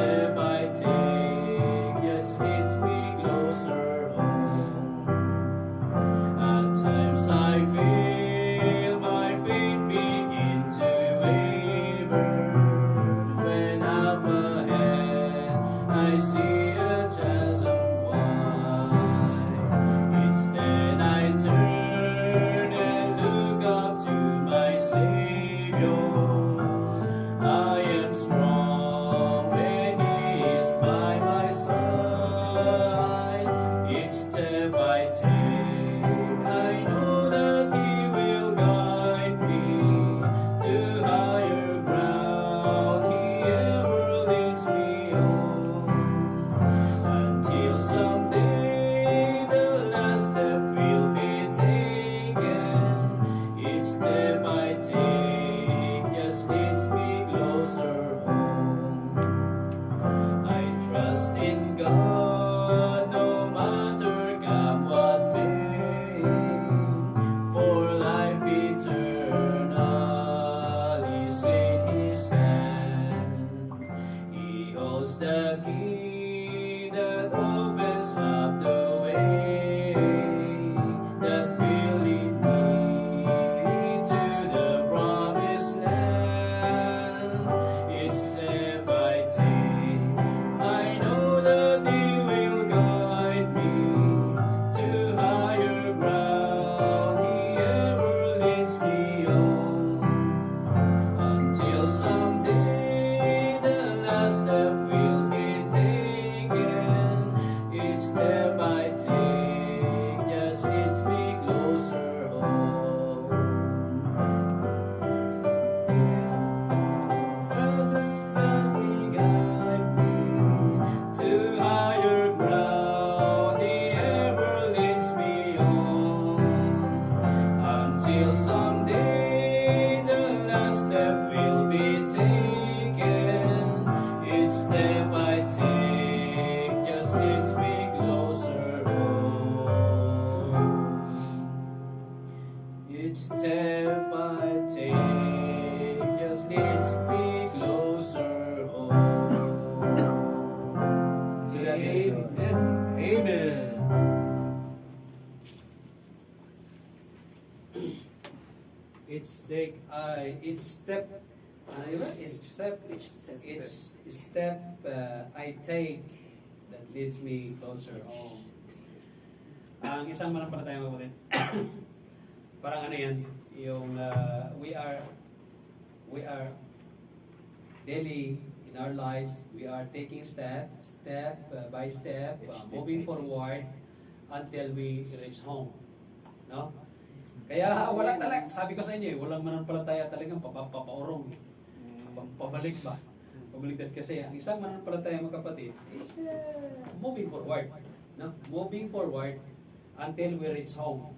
step I take just leads me closer home. At times I feel my faith begin to waver. When up ahead I see a chasm wide. Instead I turn and look up to my Savior. I am strong when He is by my side. Each step I take, I know that He will guide me to higher ground. He ever leads me on until someday the last step will be taken. Each step I take just leads me closer home. I trust in God no matter come what may, for life eternal is in His hand. He holds the key that opens up the way that will lead me to the promised land. Each step I take, I know that He will guide me to higher ground. He ever leads me on until someday the last step will be taken. Each step I take just leads me closer home. Jesus He guide me to higher ground. He ever leads me on until someday the last step will be taken. Each step I take just leads me closer home. Each step I take just leads me closer home. Amen. Amen. Each step I take that leads me closer home. Ang isang manampalatayang kapatid, parang ano yan, yung we are daily in our lives, we are taking step by step, moving forward until we reach home. No? Kaya wala talaga, sabi ko sa inyo, walang mananampalataya talagang papaurong. Pabalik ba? Pabaliktad kasi ang isang mananampalataya mga kapatid is moving forward. No? Moving forward until we reach home.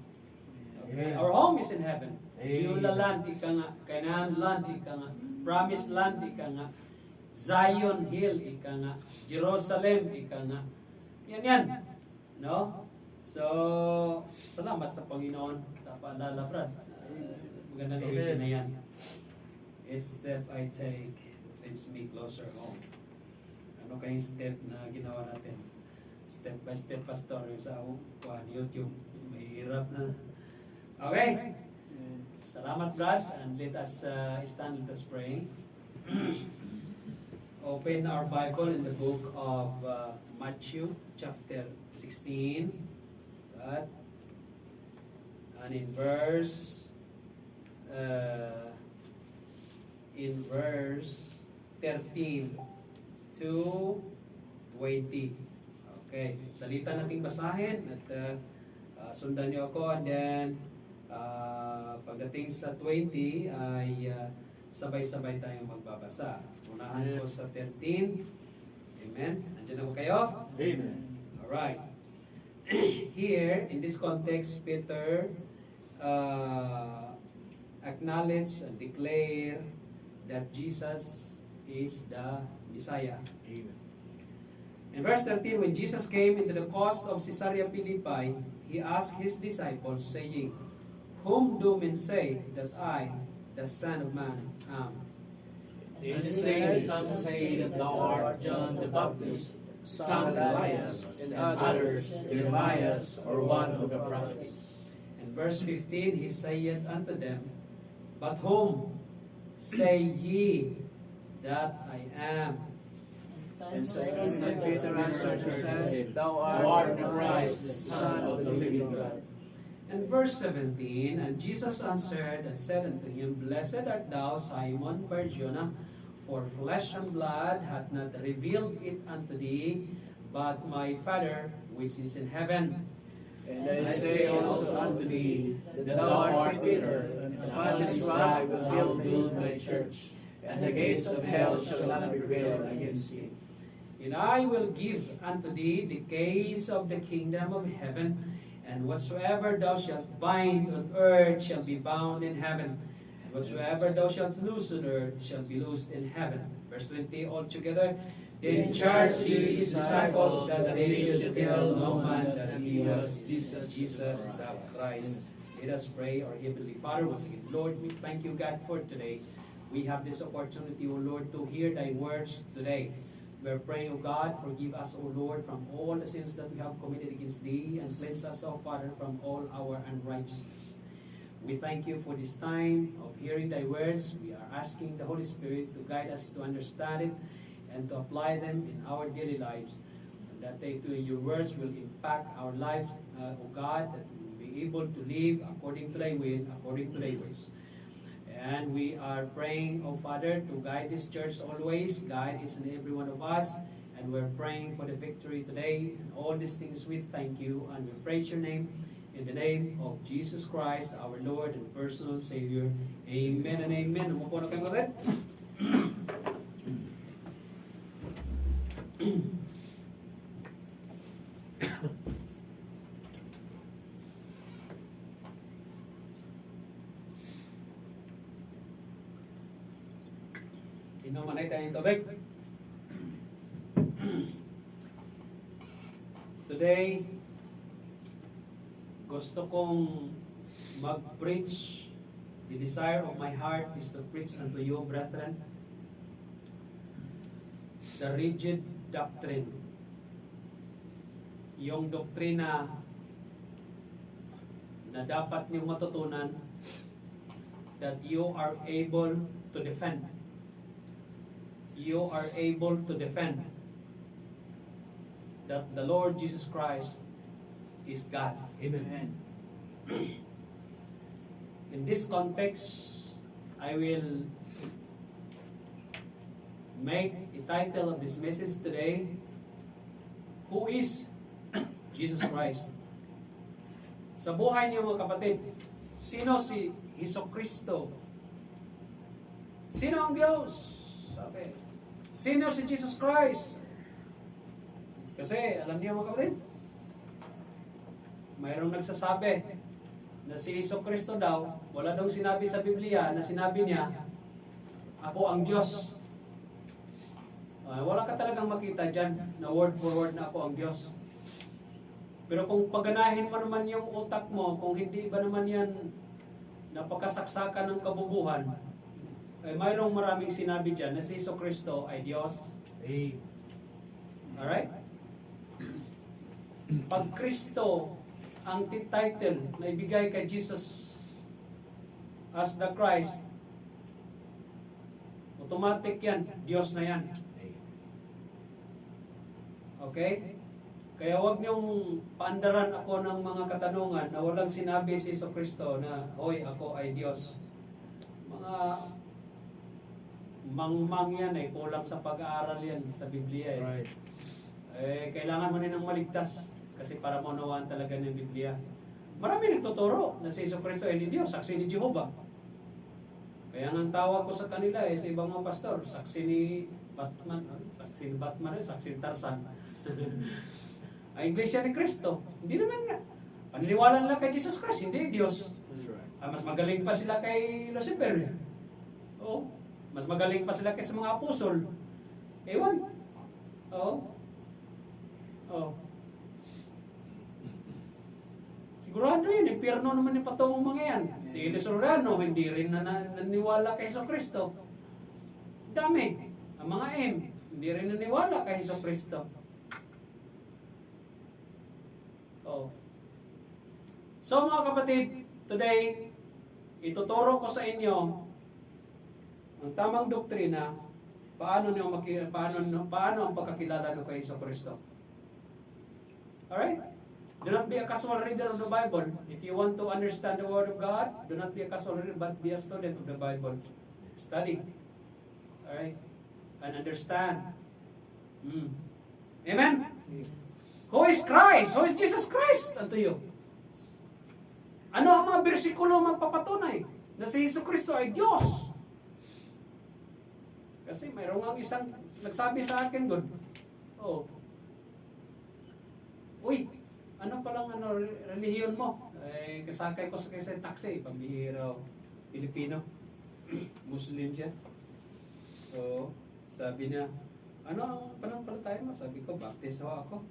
Okay? Our home is in heaven. Beulah land, ika nga. Canaan land, ika nga. Promised land, ika nga. Zion Hill, ika nga. Jerusalem, ika nga. Yan. No? So, salamat sa Panginoon. Paalala, Brad. Magandang gawin na yan. Each step I take leads me closer home. Ano kayong step na ginawa natin? Step by step, Pastor. Yung sa YouTube. Mahirap na. Okay. Salamat, Brad. And let us stand, let us pray. Open our Bible in the book of Matthew, chapter 16. Brad. And in verse 13 to 20. Okay, salita nating basahin at sundan niyo ako, and then pagdating sa 20 ay sabay-sabay tayong magbabasa. Unahan ko sa 13. Amen. Nandiyan na po kayo? Amen. Alright. Here, in this context, Peter acknowledge and declare that Jesus is the Messiah. Amen. In verse 13, when Jesus came into the coast of Caesarea Philippi, He asked His disciples, saying, "Whom do men say that I, the Son of Man, am?" They say, some say that thou art John the Baptist, some Elias, and others Jeremiah, or one of the prophets. And verse 15, he saith unto them, But whom say ye that I am? And Simon Peter answered and said, Thou art the Christ, the Son of the living God. And verse 17, And Jesus answered and said unto him, Blessed art thou, Simon Bar-Jonah, for flesh and blood hath not revealed it unto thee, but my Father which is in heaven. And I say also unto thee, that thou art Peter, and upon this rock I will build my church, and the gates of hell shall not prevail against it. And I will give unto thee the keys of the kingdom of heaven, and whatsoever thou shalt bind on earth shall be bound in heaven, and whatsoever thou shalt loose on earth shall be loosed in heaven. Verse 20 altogether. Then charged he his disciples that they should tell no man that he was Jesus the Christ. Let us pray. Our Heavenly Father, once again, Lord, we thank you, God, for today. We have this opportunity, O Lord, to hear thy words today. We are praying, O God, forgive us, O Lord, from all the sins that we have committed against thee, and cleanse us, O Father, from all our unrighteousness. We thank you for this time of hearing thy words. We are asking the Holy Spirit to guide us to understand it and to apply them in our daily lives, and that they too, your words will impact our lives, O God, that we will be able to live according to thy will, according to thy ways. And we are praying, O Father, to guide this church always, guide each and every one of us, and we're praying for the victory today, and all these things we thank you, and we praise your name, in the name of Jesus Christ, our Lord and personal Savior. Amen and amen. Umupo na kayo ulit. Inuman ay tayong tubig. Today, gusto kong mag-preach. The desire of my heart is to preach unto you, brethren, the rigid doctrine. Yung doktrina na dapat niyong matutunan that you are able to defend. You are able to defend that the Lord Jesus Christ is God. Amen. In this context, I will make a title of this message today, Who is Jesus Christ? Sa buhay niyo mga kapatid, sino si Jesucristo? Sino ang Diyos? Sabi, sino si Jesus Christ? Kasi alam niyo mga kapatid, mayroong nagsasabi na si Jesucristo daw, wala daw sinabi sa Biblia na sinabi niya, ako ang Diyos. Wala ka talagang makita dyan na word for word na ako ang Diyos. Pero kung paganahin mo naman yung utak mo, kung hindi ba naman yan napakasaksakan ng kabubuhan, mayroong maraming sinabi dyan na si Jesucristo ay Diyos. Alright? Pag Kristo ang title na ibigay kay Jesus as the Christ, automatic yan, Diyos na yan. Okay? Kaya huwag niyong paandaran ako ng mga katanungan na walang sinabi si Jesucristo na, hoy, ako ay Diyos. Mga mangmang yan kulang sa pag-aaral yan sa Biblia Right. Kailangan mo nilang maligtas kasi para maunawaan talaga ng Biblia. Marami nagtuturo na si Jesucristo ay Diyos, saksi ni Jehovah. Kaya nga ang tawag ko sa kanila sa ibang mga pastor, saksi ni Batman, saksi ni Tarzan. Ang Iglesia ni Cristo, hindi naman nga. Paniniwala nila kay Jesus Christ, hindi Diyos. Mas magaling pa sila kay Lucifer. Oo. Mas magaling pa sila kaysa mga apostol. Ewan. Oo. Oo. Sigurado yun, impyerno naman yung patungong mga yan. Si Elisorano, hindi rin naniwala kay Jesus Cristo. Dami. Ang mga M, hindi rin naniwala kay Hesus Kristo. Oh. So mga kapatid, today, ituturo ko sa inyo ang tamang doktrina, paano ang pagkakilala nyo kay Hesus Kristo. Alright? Do not be a casual reader of the Bible. If you want to understand the Word of God, do not be a casual reader, but be a student of the Bible. Study. Alright? And understand. Amen? Who is Christ? Who is Jesus Christ unto you? Ano ang mga bersikulo magpapatunay na si Hesus Kristo ay Diyos? Kasi mayroong ang isang nagsabi sa akin doon, uy, ano palang relihiyon mo? Kasakay ko sa taxi, pambihira, Pilipino, Muslim siya. So, sabi niya, ano ang pananampalataya mo? Sabi ko, baptizo ako.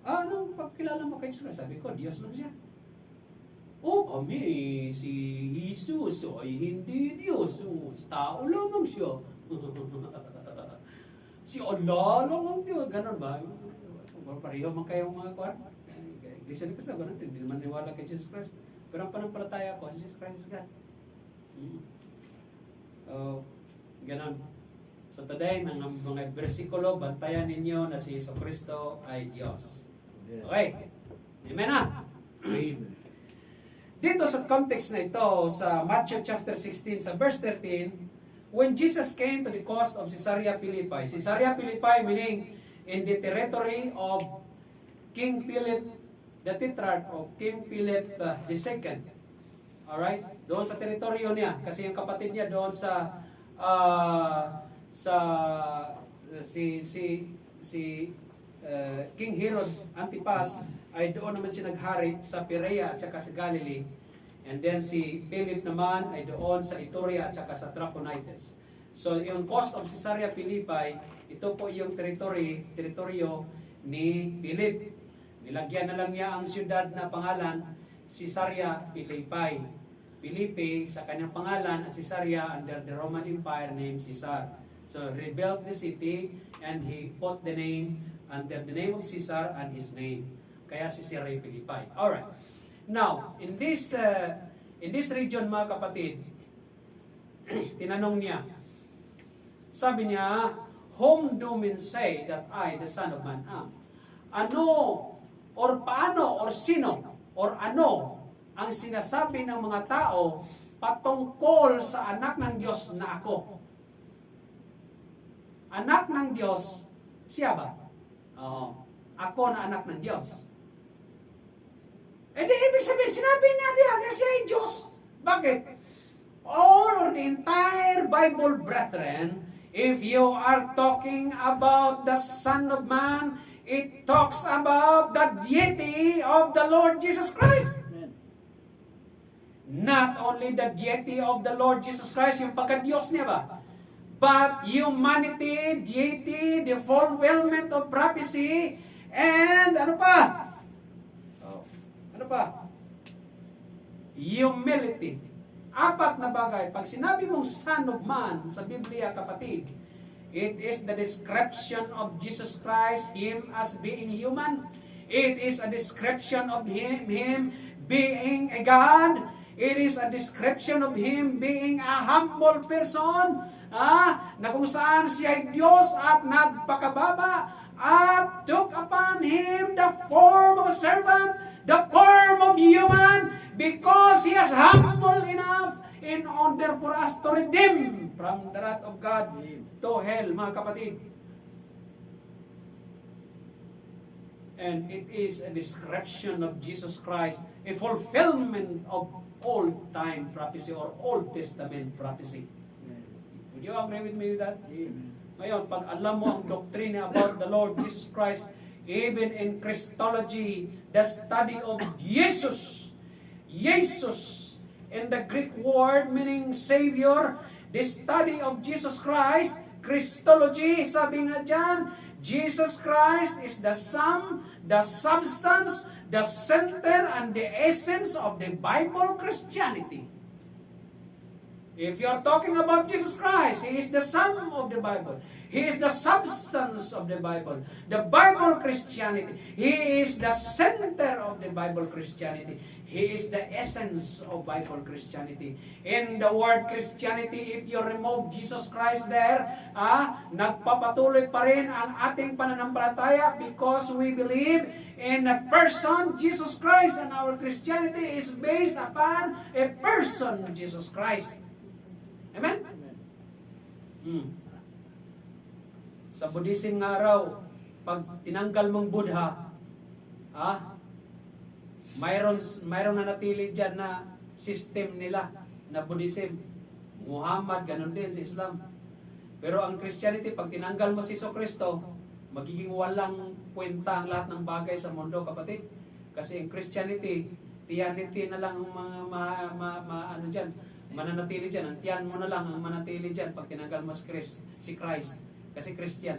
Anong pagkilala mo kay Jesus? Sabi ko, Diyos lang siya. Kami, si Jesus ay hindi Diyos. Tao lamang siya. Si Allah lang ang Diyos. Ganon ba? Pareho man kayong mga kuwan. Iglesia ni Cristo, ganun. Hindi naman niwala kay Jesus Christ. Pero ang pananampalataya ko, Jesus Christ is God. Ganon. So today, mga bersikulo, bantayan ninyo na si Hesus Kristo ay Diyos. Okay. Amen na. Dito sa context na ito, sa Matthew chapter 16, sa verse 13, when Jesus came to the coast of Caesarea Philippi, Caesarea Philippi meaning in the territory of King Philip the Tetrarch of King Philip II. Alright? Doon sa teritoryo niya, kasi yung kapatid niya doon sa King Herod Antipas ay doon naman siya naghari sa Perea at saka sa Galilee. And then si Philip naman ay doon sa Iturea at saka sa Trachonitis. So yung coast of Caesarea Philippi, ito po yung teritoryo ni Philip. Nilagyan na lang niya ang siyudad na pangalan Caesarea Philippi. Philippi sa kanyang pangalan at Caesarea under the Roman Empire named Caesar. So rebuilt the city and he put the name under the name of Caesar and his name. Kaya Caesarea Philippi. Alright. Now, in this region mga kapatid, tinanong niya, sabi niya, whom do men say that I, the Son of Man, am? Ano, or paano, or sino, or ano, ang sinasabi ng mga tao patungkol sa anak ng Diyos na ako? Anak ng Diyos, siya ba? Ako na anak ng Diyos. Di ibig sabihin, sinabi niya diyan siya ay Diyos. Bakit? All or the entire Bible, brethren, if you are talking about the Son of Man, it talks about the deity of the Lord Jesus Christ. Not only the deity of the Lord Jesus Christ, yung pagka-Diyos niya ba? But humanity, deity, the fulfillment of prophecy, and ano pa? Ano pa? Humility. 4 na bagay. Pag sinabi mong Son of Man sa Biblia, kapatid, it is the description of Jesus Christ, Him as being human. It is a description of Him being a God. It is a description of Him being a humble person. Na kung saan siya ay Diyos at nagpakababa at took upon Him the form of a servant, the form of human, because He is humble enough in order for us to redeem from the wrath of God to hell, mga kapatid. And it is a description of Jesus Christ, a fulfillment of Old Time prophecy or Old Testament prophecy. Would you agree with me with that? Ngayon, pag alam mo ang doktrina about the Lord Jesus Christ, even in Christology, the study of Jesus, in the Greek word meaning Savior, the study of Jesus Christ, Christology, sabi nga dyan, Jesus Christ is the sum, the substance, the center, and the essence of the Bible Christianity. If you are talking about Jesus Christ, He is the sum of the Bible. He is the substance of the Bible. The Bible Christianity. He is the center of the Bible Christianity. He is the essence of Bible Christianity. In the word Christianity, if you remove Jesus Christ there, nagpapatuloy pa rin ang ating pananampalataya because we believe in a person, Jesus Christ, and our Christianity is based upon a person, Jesus Christ. Amen? Sa Buddhism nga raw, pag tinanggal mong Buddha, mayroon na natili dyan na system nila na Buddhism. Muhammad, ganun din sa Islam. Pero ang Christianity, pag tinanggal mo si Kristo, magiging walang kwenta ang lahat ng bagay sa mundo, kapatid. Kasi ang Christianity, tiyanity na lang ang mga mananatili dyan. Ang tiyan mo na lang ang manatili dyan pag tinanggal mo si Christ. Kasi Christian.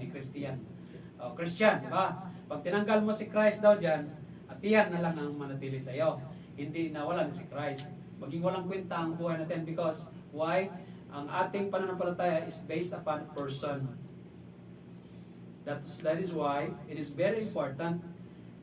Christian, di ba? Pag tinanggal mo si Christ daw dyan, at tiyan na lang ang manatili sa iyo. Hindi na wala na si Christ. Maging walang kwenta ang buhay natin because why? Ang ating pananampalataya is based upon person. That is why it is very important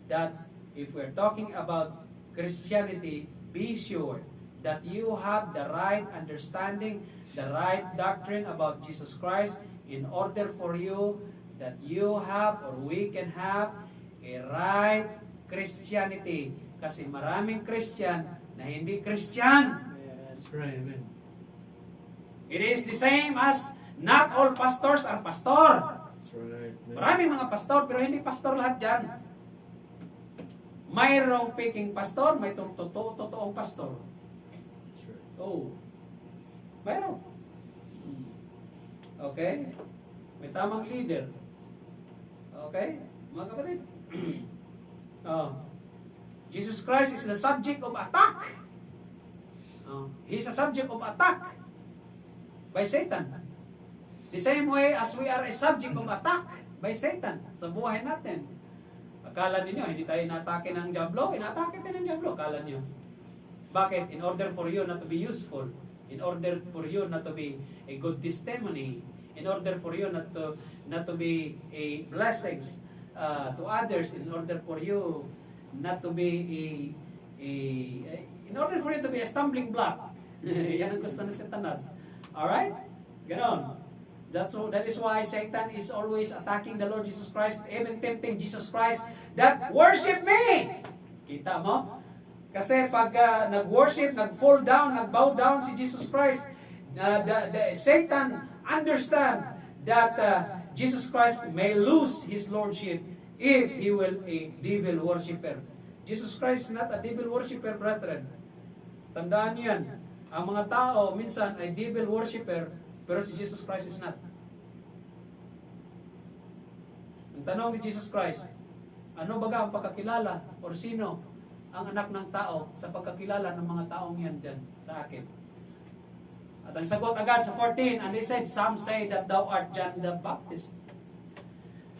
that if we're talking about Christianity, be sure that you have the right understanding, the right doctrine about Jesus Christ in order for you that you have or we can have a right Christianity. Kasi maraming Christian na hindi Christian. That's right, amen. It is the same as not all pastors are pastor. That's right. Maraming mga pastor pero hindi pastor lahat dyan. Mayroong peking pastor, may totoong pastor. That's right. Oh. Mayroon. Okay? May tamang leader. Okay? Mga kapatid. Jesus Christ is the subject of attack. He is a subject of attack by Satan. The same way as we are a subject of attack by Satan sa buhay natin. Akala ninyo, hindi tayo inatake ng Diablo? Inatake tayo ng Diablo, akala niyo. Bakit? In order for you not to be useful. In order for you not to be a good testimony. In order for you not to be a blessings to others. In order for you not to be in order for you to be a stumbling block. Yan ang gusto ng Satanas. Alright? Ganon. That is why Satan is always attacking the Lord Jesus Christ, even tempting Jesus Christ, that worship me! Kita mo? Kasi pag nag-worship, nag-fall down, nag-bow down si Jesus Christ, Satan understand that Jesus Christ may lose his lordship if he will a devil worshipper. Jesus Christ is not a devil worshipper, brethren. Tandaan niyo yan. Ang mga tao minsan ay devil worshipper, pero si Jesus Christ is not. Ang tanong ni Jesus Christ, ano baga ang pagkakilala or sino ang anak ng tao sa pagkakilala ng mga taong yan dyan sa akin? At ang sagot agad sa 14, and he said, some say that thou art John the Baptist.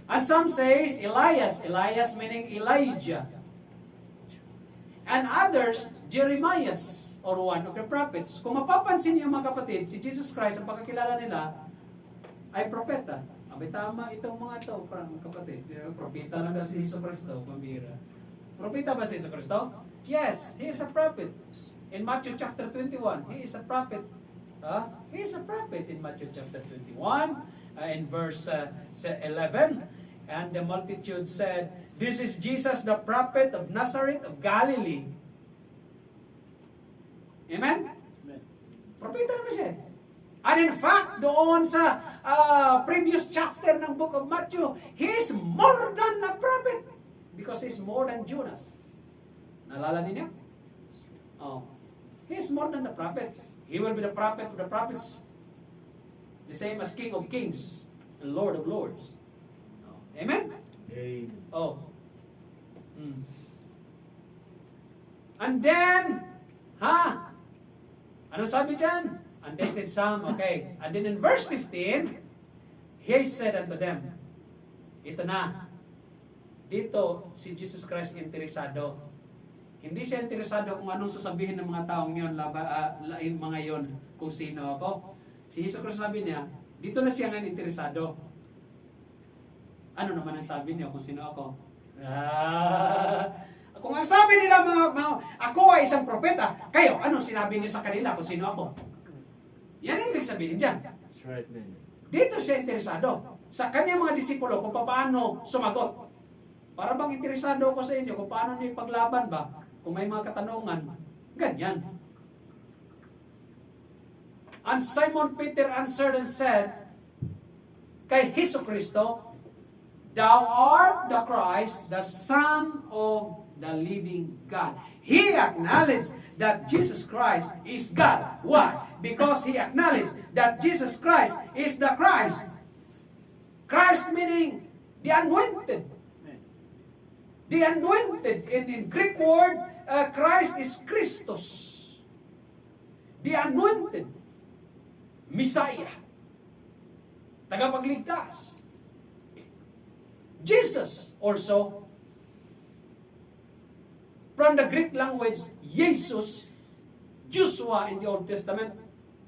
And some says Elias meaning Elijah. And others, Jeremiah, or one of the prophets. Kung mapapansin niyo mga kapatid, si Jesus Christ, ang pagkakilala nila, ay propeta. Abay tama itong mga ito, kapatid. Propeta lang na si Jesus Cristo, pambira. Propeta ba si Jesus Cristo? Yes, he is a prophet. In Matthew chapter 21, he is a prophet. He is a prophet in Matthew chapter 21, in verse 11. And the multitude said, this is Jesus the prophet of Nazareth of Galilee. Amen? Amen. Propeta naman siya. And in fact, doon sa previous chapter ng book of Matthew, he is more than a prophet because he is more than Jonas. Nalala niyo? Oh. He is more than a prophet. He will be the prophet of the prophets. The same as King of Kings and Lord of Lords. Oh. Amen? Amen. Oh. And then, ano sabi dyan? And they said some, okay. And then in verse 15, he said unto them, ito na, dito si Jesus Christ interesado. Hindi siya interesado kung anong sasabihin ng mga taong yun, mga yon, kung sino ako. Si Hesus Kristo sabi niya, dito na siya ngayon interesado. Ano naman ang sabi niya kung sino ako? Kung ang sabi nila ako ay isang propeta, kayo, anong sinabi niyo sa kanila kung sino ako? Yan ang ibig sabihin dyan. That's right, man. Dito siya interesado. Sa kanyang mga disipulo kung paano sumagot. Para bang interesado ako sa inyo kung paano niyo ipaglaban ba? Kung may mga katanungan. Ganyan. And Simon Peter answered and said, kay Hesus Kristo, Thou art the Christ, the Son of the living God. He acknowledged that Jesus Christ is God. Why? Because he acknowledged that Jesus Christ is the Christ. Christ meaning the anointed. The anointed. In Greek word, Christ is Christos. The anointed. Messiah. Tagapagligtas. Jesus also, from the Greek language, Jesus, Joshua in the Old Testament,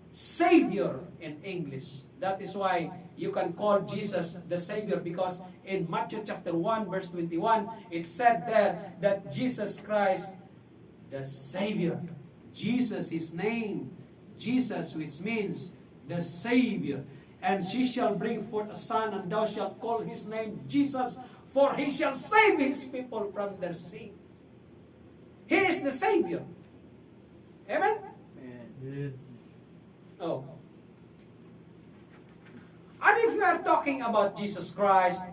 Savior in English. That is why you can call Jesus the Savior, because in Matthew chapter 1 verse 21, it said there that Jesus Christ, the Savior. Jesus, his name, Jesus, which means the Savior. And she shall bring forth a son, and thou shalt call his name Jesus, for he shall save his people from their sins. He is the Savior. Amen? Amen. Oh. And if we are talking about Jesus Christ,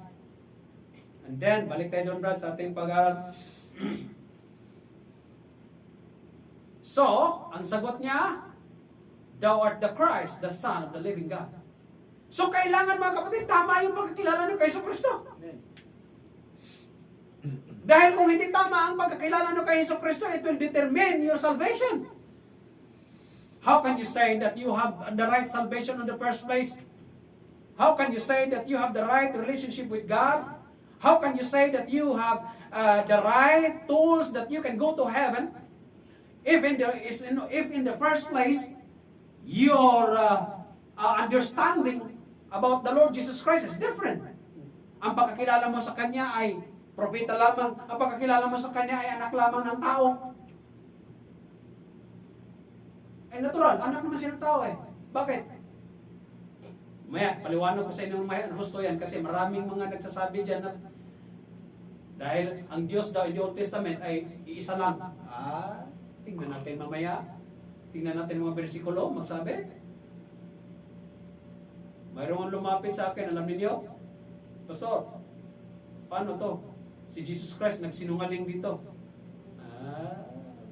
and then, balik tayo doon, Brad, sa ating pag-aaral. So, ang sagot niya, Thou art the Christ, the Son of the living God. So, kailangan mga kapatid, tama yung pagkakilala nyo kay Hesus Kristo. Dahil kung hindi tama ang pagkakilala nyo kay Hesus Kristo, it will determine your salvation. How can you say that you have the right salvation in the first place? How can you say that you have the right relationship with God? How can you say that you have the right tools that you can go to heaven? If in the first place, your understanding about the Lord Jesus Christ is different. Ang pagkakilala mo sa Kanya ay propeta lamang. Ang pagkakilala mo sa Kanya ay anak lamang ng tao. Ay natural, anak naman siya ng tao eh. Bakit? Maya, paliwanag ko sa inyo ng husto yan kasi maraming mga nagsasabi dyan na dahil ang Diyos daw in the Old Testament ay iisa lang. Tingnan natin mamaya. Tingnan natin mga bersikulo, magsabi. Mayroong lumapit sa akin, alam niyo? Pastor, paano to? Si Jesus Christ nagsinungaling dito.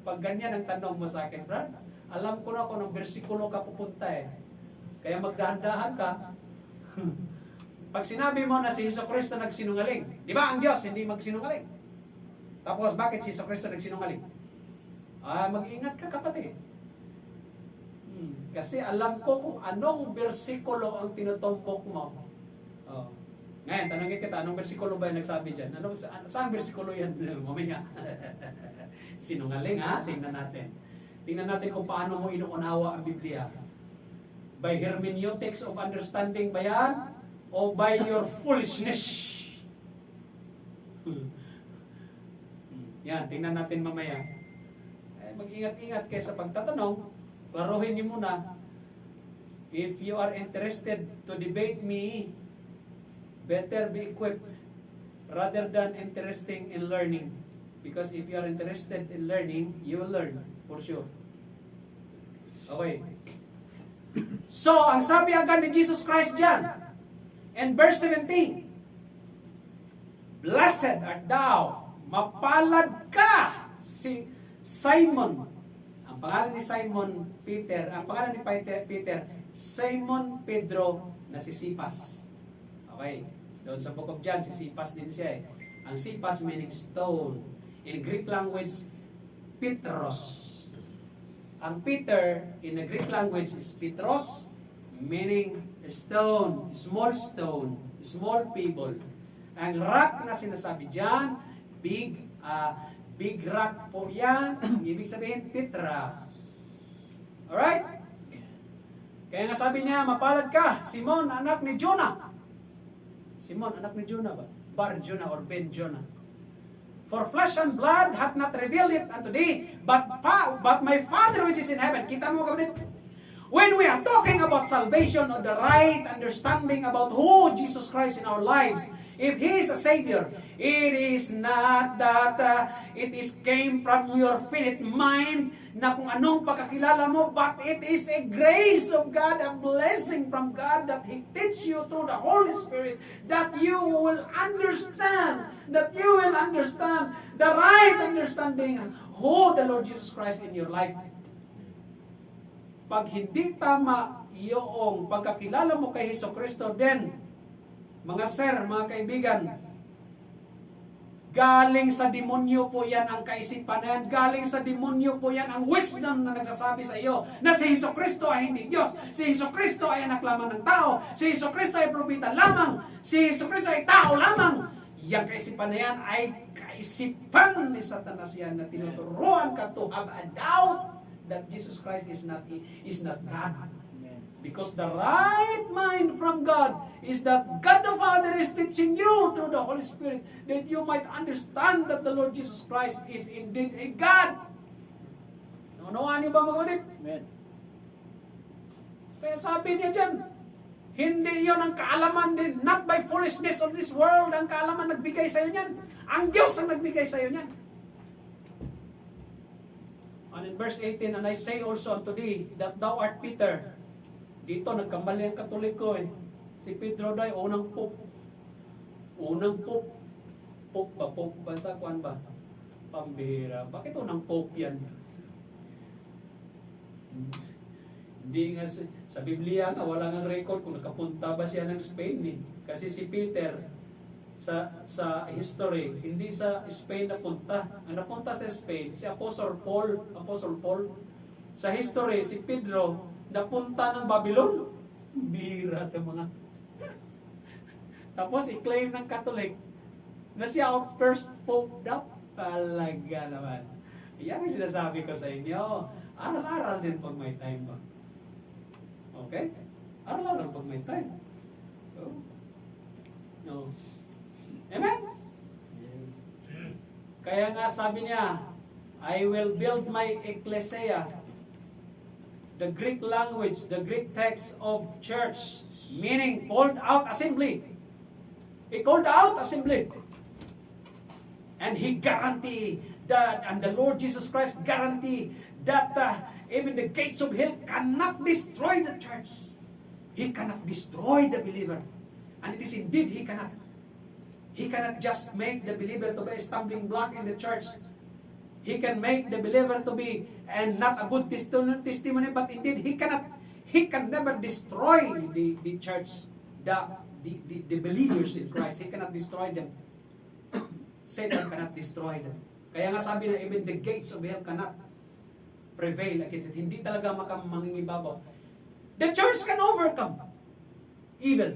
Pag ganyan ang tanong mo sa akin, Brad, alam ko na kung anong bersikulo ka pupunta eh. Kaya magdahan-dahan ka. Pag sinabi mo na si Hesus Kristo nagsinungaling, di ba ang Diyos hindi magsinungaling? Tapos bakit si Hesus Kristo nagsinungaling? Mag-ingat ka kapatid. Kasi alam ko kung anong bersikulo ang tinutumpok mo. Ngayon, tanongin kita, anong bersikulo ba yung nagsabi dyan? Saan bersikulo yan? Mamaya. Sinungaling ha? Tingnan natin. Tingnan natin kung paano mo inuunawa ang Biblia. By hermeneutics of understanding ba yan? O by your foolishness? Yan, tingnan natin mamaya. Mag-ingat-ingat kayo sa pagtatanong. Klaruhin niyo muna. If you are interested to debate me, better be equipped rather than interested in learning. Because if you are interested in learning, you will learn for sure. Okay. So, ang sabi agad ni Jesus Christ dyan, in verse 17, Blessed art thou, mapalad ka, si Simon. Ang pangalan ni Simon Peter, ang pangalan ni Peter, Simon Pedro na sisipas. Okay. Doon sa Book of John, sisipas din siya eh. Ang sipas meaning stone. In Greek language, Petros. Ang Peter, in the Greek language, is Petros, meaning stone, small pebble. Ang rock na sinasabi dyan, big Big rock po yan. Ibig sabihin, Petra. Alright? Kaya nga sabi niya, mapalad ka, Simon, anak ni Jonah. Simon, anak ni Jonah ba? Bar Jonah or Ben Jonah. For flesh and blood hath not revealed it unto thee, but my Father which is in heaven. Kita mo kapatid? When we are talking about salvation or the right understanding about who Jesus Christ in our lives, if He is a Savior, it is not that it is came from your finite mind na kung anong pagkakilala mo, but it is a grace of God, a blessing from God that He teach you through the Holy Spirit, that you will understand the right understanding who the Lord Jesus Christ in your life. Pag hindi tama yung pagkakilala mo kay Hesus Kristo, then, mga sir, mga kaibigan, galing sa demonyo po yan ang kaisipan na yan. Galing sa demonyo po yan ang wisdom na nagsasabi sa iyo na si Hesus Kristo ay hindi Diyos. Si Hesus Kristo ay anak lamang ng tao. Si Hesus Kristo ay propeta lamang. Si Hesus Kristo ay tao lamang. Yang kaisipan na yan ay kaisipan ni Satanas yan na tinuturuan ka to have a doubt that Jesus Christ is not God. Because the right mind from God is that God the Father is teaching you through the Holy Spirit that you might understand that the Lord Jesus Christ is indeed a God. Naunawaan niyo ba mga kapatid? Amen. Kaya sabi niya dyan, hindi yon ang kaalaman din, not by foolishness of this world ang kaalaman nagbigay sa iyo niyan. Ang Diyos ang nagbigay sa iyo niyan. And in verse 18, and I say also unto thee that thou art Peter. Dito nagkamali ang Katoliko eh. Si Pedro daw unang pope. Unang pope. Pope ba? Pope ba? Sa kuan ba? Pambihira. Bakit unang pope yan? Hindi nga sa Biblia nga wala nga record kung nakapunta ba siya ng Spain eh. Kasi si Peter sa history, hindi sa Spain napunta. Ang napunta sa Spain, si Apostle Paul. Sa history, si Pedro, napunta ng Babylon. Bira ito mga. Tapos, i-claim ng Catholic na siya ang first pope daw. Talaga naman. Yan ang sinasabi ko sa inyo. Aral-aral din pag may time ba. Okay? Aral-aral pag may time. Oh. No. Amen? Kaya nga sabi niya, I will build my ecclesia. The Greek language, the Greek text of church, meaning called out assembly. He called out assembly. And He guaranteed that, and the Lord Jesus Christ guaranteed that even the gates of hell cannot destroy the church. He cannot destroy the believer. And it is indeed He cannot. He cannot just make the believer to be a stumbling block in the church. He can make the believer to be and not a good testimony, but indeed He can never destroy the church, the believers in Christ. He cannot destroy them. Satan cannot destroy them. Kaya nga sabi na even the gates of hell cannot prevail against it. Hindi talaga mangingibabaw. The church can overcome evil.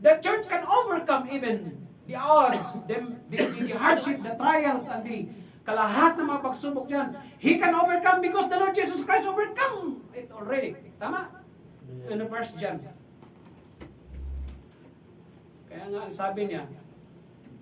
The church can overcome even the odds, the hardship, the trials, and the kalahat ng mga pagsubok dyan. He can overcome because the Lord Jesus Christ overcome it already. Tama? In the 1 John. Kaya nga, sabi niya,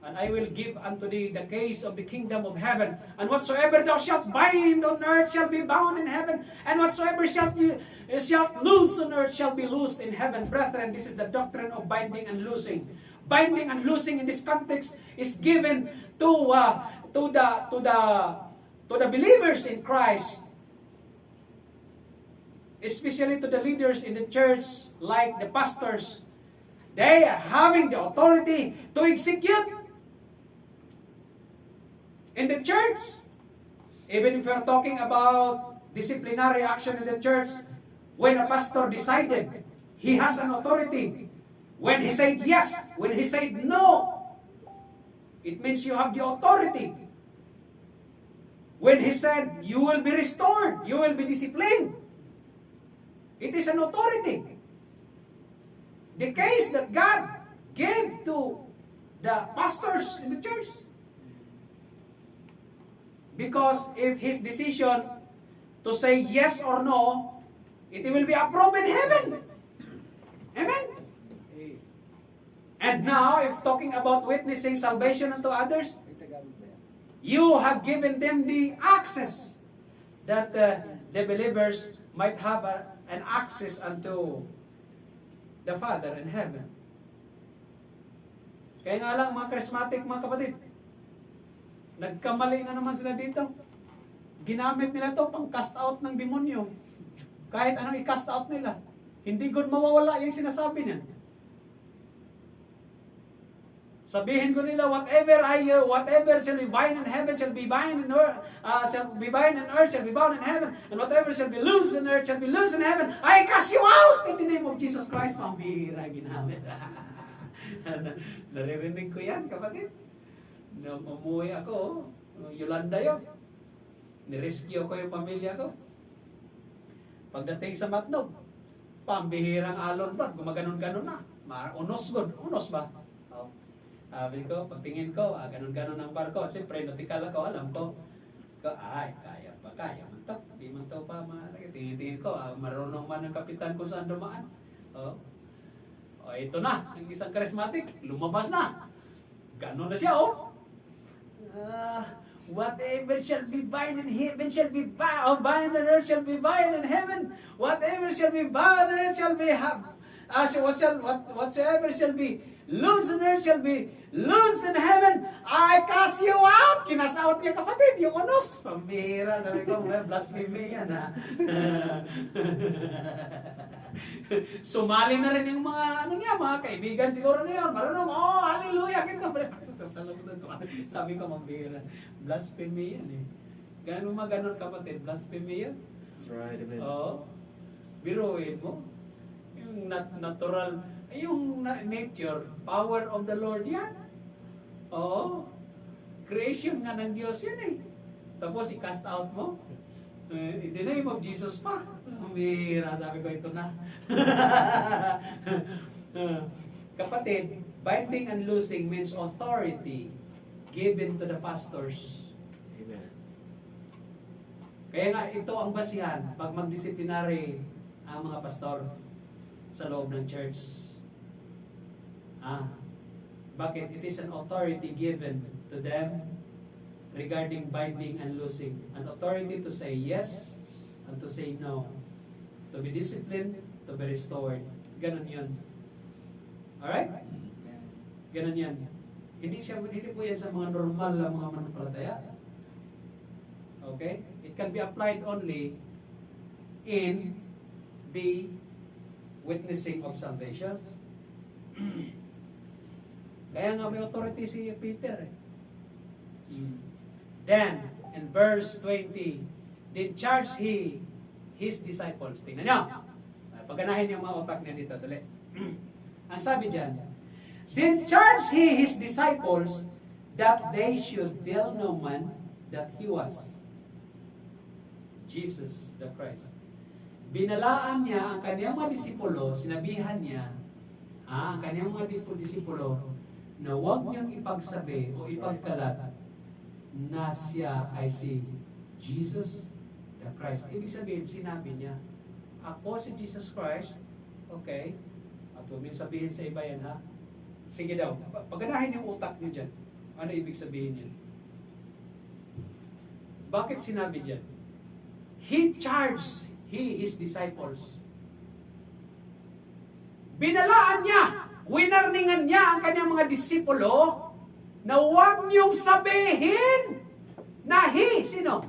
and I will give unto thee the keys of the kingdom of heaven. And whatsoever thou shalt bind on earth shall be bound in heaven. And whatsoever shalt loose on earth shall be loosed in heaven. Brethren, this is the doctrine of binding and loosing. Binding and loosing in this context is given to the believers in Christ, especially to the leaders in the church, like the pastors. They are having the authority to execute in the church. Even if we're talking about disciplinary action in the church, when a pastor decided, he has an authority. When he said yes, when he said no, it means you have the authority. When he said, you will be restored, you will be disciplined, it is an authority. The case that God gave to the pastors in the church. Because if his decision to say yes or no, it will be approved in heaven. Amen? And now, if talking about witnessing salvation unto others, you have given them the access that the believers might have an access unto the Father in heaven. Kaya nga lang, mga charismatic, mga kapatid, nagkamali na naman sila dito. Ginamit nila to pang cast out ng demonyo. Kahit anong i-cast out nila, hindi good mawawala yung sinasabi niya. Sabihin ko nila, whatever shall be bind in heaven shall be bind in earth, shall be bind in earth shall be bound in heaven, and whatever shall be loose in earth shall be loose in heaven. I cast you out in the name of Jesus Christ. Pambihira ginamit. Naririnig ko yan, kapatid. Nung umuwi ako, Yolanda yun. Nirescue ko yung pamilya ko. Pagdating sa Matnog, pambihirang alon pa, gumaganon-ganon na. Unos ba? Sabi ko, pagtingin ko, ganon-ganon ang barko. Siyempre, natikal ako, alam ko, ay, kaya man to. Di man to pa, tingin ko, marunong man ang kapitan ko saan dumaan. Ito na, ang isang charismatic, lumabas na. Ganon na siya, whatever shall be bind in heaven shall be bound, bind on earth shall be bind in heaven. Whatever shall be bound on earth shall be whatsoever shall be loose on earth shall be loose in heaven. I cast you out. Kinasaot niya, kapatid, yung unos. Pambira, sabi ko, blasphemy yan, ha? Sumali na rin yung mga kaibigan siguro na yun. Marunong, hallelujah, kita. Sabi ko, mambira. Blasphemy yan, eh. Ganun maganon, kapatid, blasphemy yan. That's right, amen. Biruin mo. Yung natural, yung nature, power of the Lord yan. Creation nga ng Diyos yan, eh. Tapos i-cast out mo. In the name of Jesus pa. Umira, sabi ko, ito na. Kapatid, binding and loosing means authority given to the pastors. Amen. Kaya nga, ito ang basihan pag magdisiplinary ang mga pastor sa loob ng church. Bakit? It is an authority given to them regarding binding and loosing. An authority to say yes and to say no. To be disciplined, to be restored. Ganon yun. Alright? Ganon yan. Hindi po yan sa mga normal na mga manampalataya. Okay? It can be applied only in the witnessing of salvation. Kaya nga may authority si Peter. Then, in verse 20, did charge he his disciples. Tingnan nyo. Paganahin yung mga utak niya dito. Dali. Ang sabi dyan, did charge he his disciples that they should tell no man that he was Jesus the Christ. Binalaan niya ang kanyang mga disipulo, sinabihan niya, ang kanyang mga disipulo, na huwag niyang ipagsabi o ipagkalat na siya ay si Jesus the Christ. Ibig sabihin, sinabi niya, ako si Jesus Christ, okay, at huwag niyang sabihin sa iba yan, ha? Sige daw, paganahin yung utak niyo dyan. Ano ibig sabihin yan? Bakit sinabi dyan? He charged his disciples. Binalaan niya, winarningan niya ang kanyang mga disipulo na huwag niyong sabihin na sino?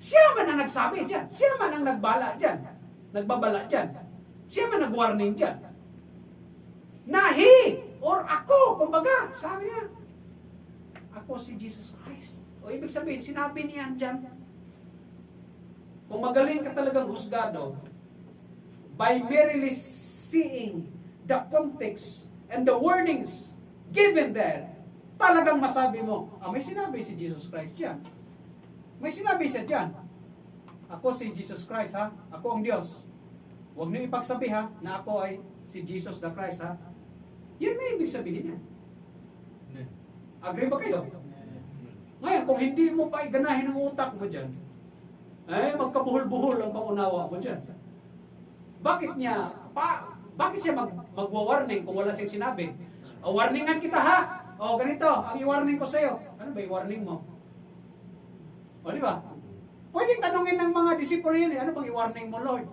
Siya man ang nagsabi dyan. Siya man ang nagbala dyan. Nagbabala dyan. Siya man nag-warning dyan. Na or ako, kumbaga, sabi niya, ako si Jesus Christ. O ibig sabihin, sinabi niya dyan. Kung magaling ka talagang husgado, by merely seeing the context and the wordings given there, talagang masabi mo, may sinabi si Jesus Christ dyan. May sinabi siya dyan. Ako si Jesus Christ, ha? Ako ang Diyos. Huwag niyo ipagsabi, ha, na ako ay si Jesus the Christ, ha? Yan na ibig sabihin niya. Agree ba kayo? Ngayon, kung hindi mo pa iganahin ang utak mo dyan, ay magkabuhol-buhol ang pangunawa mo dyan. Bakit siya magwa-warning kung wala siyang sinabi? O, warningan kita ha! O, ganito, ang i-warning ko sa'yo. Ano ba i-warning mo? O, di ba? Pwedeng tanungin ng mga disipulo yun, ano bang i-warning mo, Lord?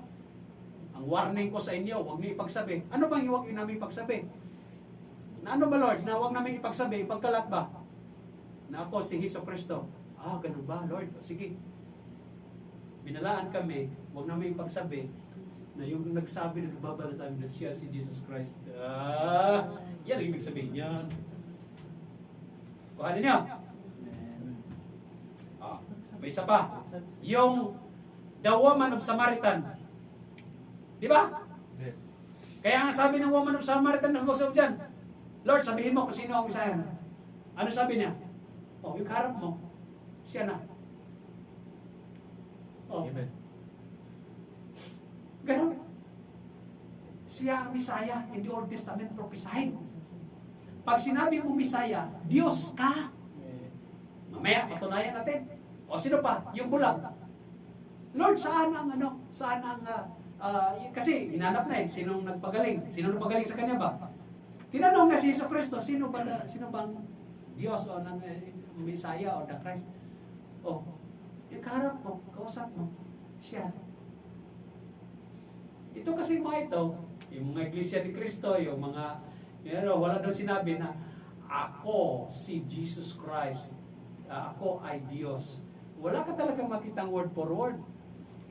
Ang warning ko sa inyo, huwag niyo ipagsabi. Ano bang huwag namin ipagsabi? Na ano ba, Lord, na huwag namin ipagsabi, ipagkalat ba? Na ako si Jesucristo. Ah, ganun ba, Lord? O, sige. Binalaan kami, huwag namin ipagsabi, na yung nagsabi na nagbabala sa amin na siya si Jesus Christ. Yan ang ibig sabihin yan. Kuhanin niyo. May isa pa. Yung the woman of Samaritan. Di ba? Kaya ang sabi ng woman of Samaritan, huwag sa dyan, Lord, sabihin mo kung sino ang Messiah. Ano sabi niya? Oh, yung harap mo, siya na. Oh. Amen. Ganon. Siya ang Messiah in the Old Testament prophesied. Pag sinabi mo Messiah, Diyos ka. Mamaya, patunayan natin. O sino pa? Yung bulag. Lord, saan ang kasi hinanap na sinong nagpagaling? Sinong nagpagaling sa kanya ba? Tinanong na si Jesucristo, sino bang Diyos o ng Messiah o the Christ? O, yung kaharap mo, kausap mo, siya. Ito kasi mga ito, yung mga Iglesia ni Cristo, yung mga, wala daw sinabi na, ako si Jesus Christ, ako ay Diyos. Wala ka talaga makitang word for word.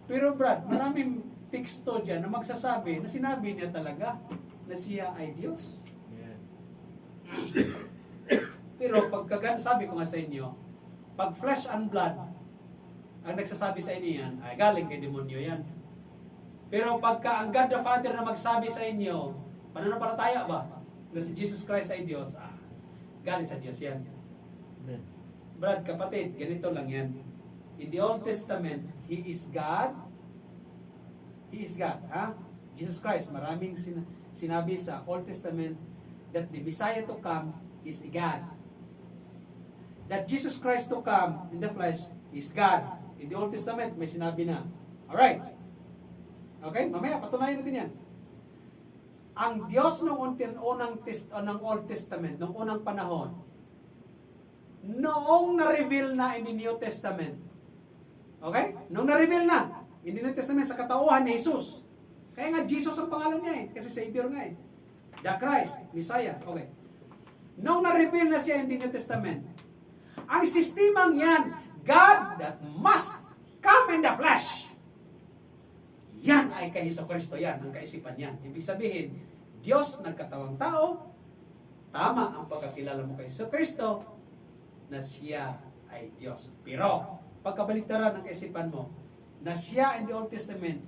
Pero Brad, maraming teksto dyan na magsasabi na sinabi niya talaga na siya ay Diyos. Yeah. Pero sabi ko nga sa inyo, pag flesh and blood ang nagsasabi sa inyo yan, ay galing kay demonyo yan. Pero pagka ang God the Father na magsabi sa inyo, pananampalataya ba na si Jesus Christ ay Diyos, galing sa Diyos yan. Amen. Brad, kapatid, ganito lang yan. In the Old Testament, He is God. He is God. Ha? Jesus Christ, maraming sinabi sa Old Testament that the Messiah to come is God. That Jesus Christ to come in the flesh is God. In the Old Testament, may sinabi na. Alright. Okay? Mamaya, patunayan natin yan. Ang Diyos ng Old Testament, ng unang panahon, noong na-reveal na in the New Testament, okay? Noong na-reveal na in the New Testament sa katauhan ni Jesus. Kaya nga, Jesus ang pangalan niya kasi Savior nga The Christ, Messiah. Okay. Noong na-reveal na siya in the New Testament, ang sistemang yan, God that must come in the flesh. Yan ay kay Jesucristo yan, ang kaisipan yan. Ibig sabihin, Diyos nagkatawang tao, tama ang pagkakilala mo kay Jesucristo, na siya ay Diyos. Pero, pagkabaliktaran ang kaisipan mo, na siya in the Old Testament,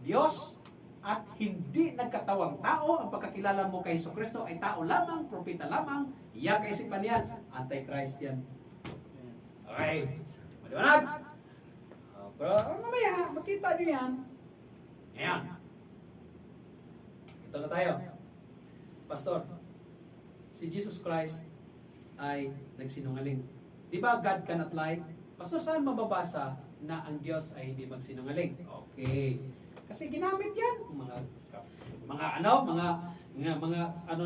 Diyos, at hindi nagkatawang tao, ang pagkakilala mo kay Jesucristo ay tao lamang, propeta lamang, yan kaisipan yan, Antichrist yan. Okay. Maliwanag? Pero mamaya, makita nyo yan. Ngayon. Ito na tayo. Pastor, si Jesus Christ ay nagsinungaling. Di ba God cannot lie? Pastor, saan mababasa na ang Diyos ay hindi magsinungaling? Okay. Kasi ginamit yan. Mga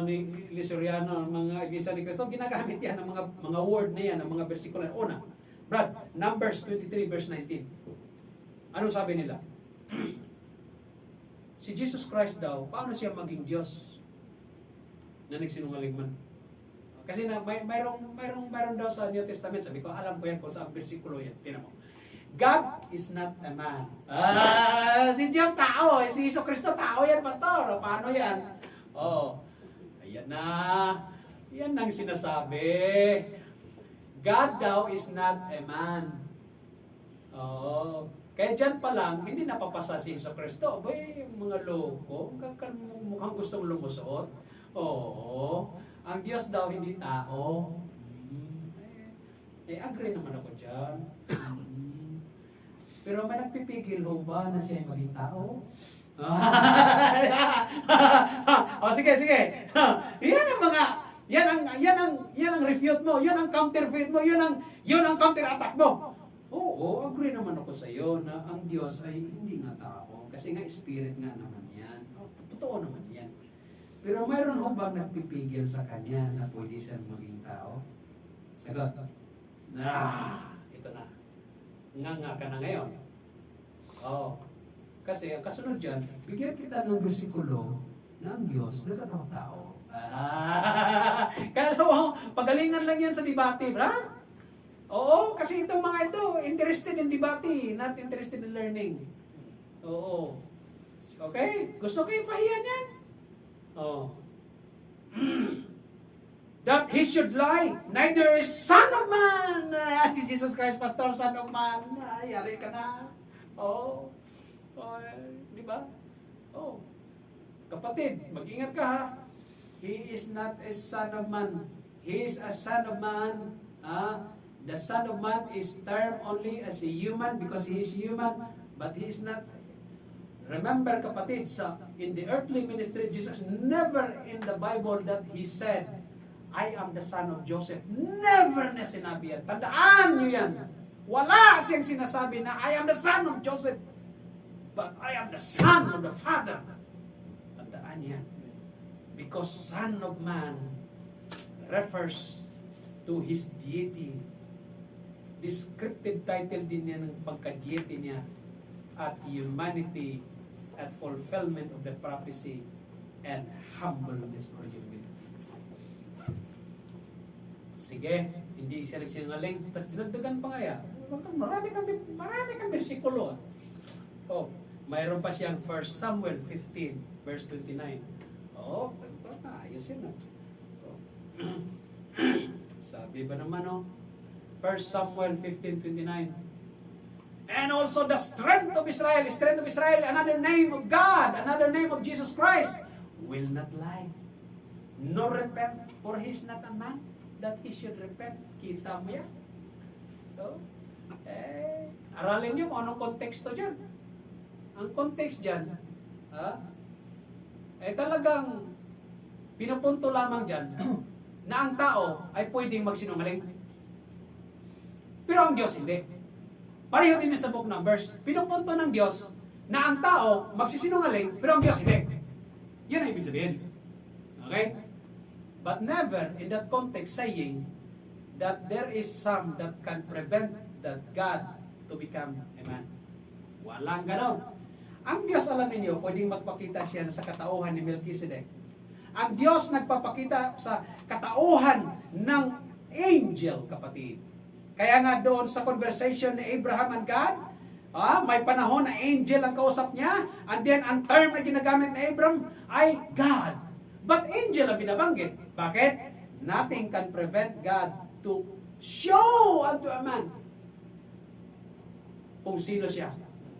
ni Lisoriano, mga Iglesia ni Cristo, ginagamit yan ng mga word na yan, ng mga versikulo. Una, Brad, Numbers 23 verse 19. Anong sabi nila? Si Jesus Christ daw, paano siya maging Diyos na nagsinungaling man? Kasi mayroong daw sa New Testament, sabi ko, alam ko yan kung saan versikulo yan. Tingnan mo. God is not a man. Si Diyos tao. Si Jesucristo tao yan, pastor. Paano yan? Ayan na. Yan ang sinasabi. God daw is not a man. Kaya dyan pa lang, hindi napapasa si Jesucristo. Abay, mga loko, mukhang gustong lumusot. Ang Diyos daw hindi tao. Agree naman ako dyan. Pero may nagpipigil ho ba na siya maging tao? Sige. Yan ang Yan ang refute mo, yan ang counterfeit mo, yun ang counter-attack mo. Oo, agree naman ako sa iyo na ang Diyos ay hindi nga tao. Kasi nga spirit nga naman yan. Totoo naman yan. Pero mayroon ho bang nagpipigil sa kanya na pwede siyang maging tao? Sagot. Ito na. Nga ka na ngayon. Oo. Kasi ang kasunod dyan, bigyan kita ng bersikulo na ang Diyos nagkatao-tao. Kala mo, pagalingan lang yan sa debate, bra? Oo, kasi itong mga ito, interested in debate, not interested in learning. Oo. Okay? Gusto kayo pahiyan yan? Oo. That he should lie, neither is son of man. Si Jesus Christ, pastor, son of man. Yari ka na. Oo. Di ba? Oo. Kapatid, mag-ingat ka ha. He is not a son of man. He is a son of man. The son of man is termed only as a human because he is human, but he is not. Remember kapatid, in the earthly ministry, Jesus never in the Bible that he said, I am the son of Joseph. Never na sinabi yan. Tandaan nyo yan. Wala siyang sinasabi na I am the son of Joseph, but I am the son of the Father. Tandaan yan. Because son of man refers to his deity. Descriptive title din niya ng pagka-deity niya at humanity at fulfillment of the prophecy and humbleness or humility. Sige, hindi siya nagsinungaling. Tapos dinagdagan pa nga yan. Marami kang bersikulo. Oh, mayroon pa siyang 1 Samuel 15 verse 29. Oo, ayos yun. Sabi ba naman 1 Samuel 15:29. And also the strength of Israel, another name of God, another name of Jesus Christ, will not lie, nor repent, for he is not a man that he should repent. Kita mo yan? So, aralin niyo kung anong konteksto dyan. Ang context dyan, talagang pinupunto lamang dyan na ang tao ay pwedeng magsinungaling. Pero ang Diyos hindi. Pareho din sa book Numbers. Pinupunto ng Diyos na ang tao magsisinungaling, pero ang Diyos hindi. Yun ang ibig sabihin. Okay? But never in that context saying that there is some that can prevent that God to become a man. Walang ganon. Ang Diyos, alam niyo, pwedeng magpakita siya sa katauhan ni Melchizedek. Ang Diyos nagpapakita sa katauhan ng angel, kapatid. Kaya nga doon sa conversation ni Abraham and God, may panahon na angel ang kausap niya, and then ang term na ginagamit ni Abraham ay God. But angel ang binabanggit. Bakit? Nothing can prevent God to show unto a man kung sino siya.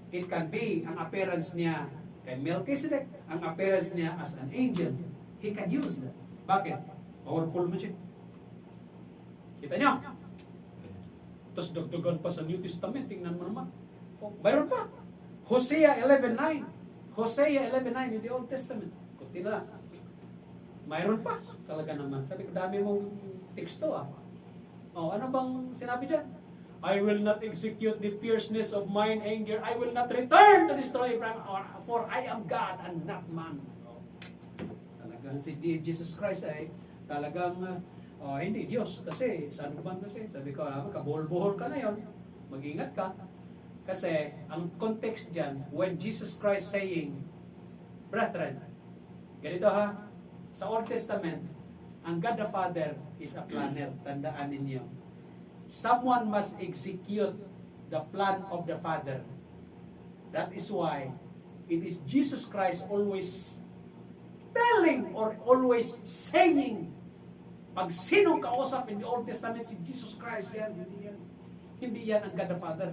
It can be ang appearance niya kay Melchizedek, ang appearance niya as an angel. He can use that. Bakit? Powerful mo siya. Kita niyo? Tapos dagdagan pa sa New Testament, tingnan mo naman. Mayroon pa. Hosea 11:9. Hosea 11:9 in the Old Testament. Kunti na. Mayroon pa. Talaga naman. Sabi ko, dami mong teksto ano bang sinabi dyan? I will not execute the fierceness of mine anger. I will not return to destroy Abraham, for I am God and not man. Talagang si Jesus Christ ay talagang hindi Diyos. Kasi, saan ba kasi? Sabi ko, kabuhol-buhol ka na yun. Mag-ingat ka. Kasi, ang context dyan, when Jesus Christ saying, brethren, ganito sa Old Testament, ang God the Father is a planner. Tandaan ninyo. Someone must execute the plan of the Father. That is why it is Jesus Christ always telling or always saying, pag sinong kausap in the Old Testament, si Jesus Christ yan. Hindi yan ang God the Father.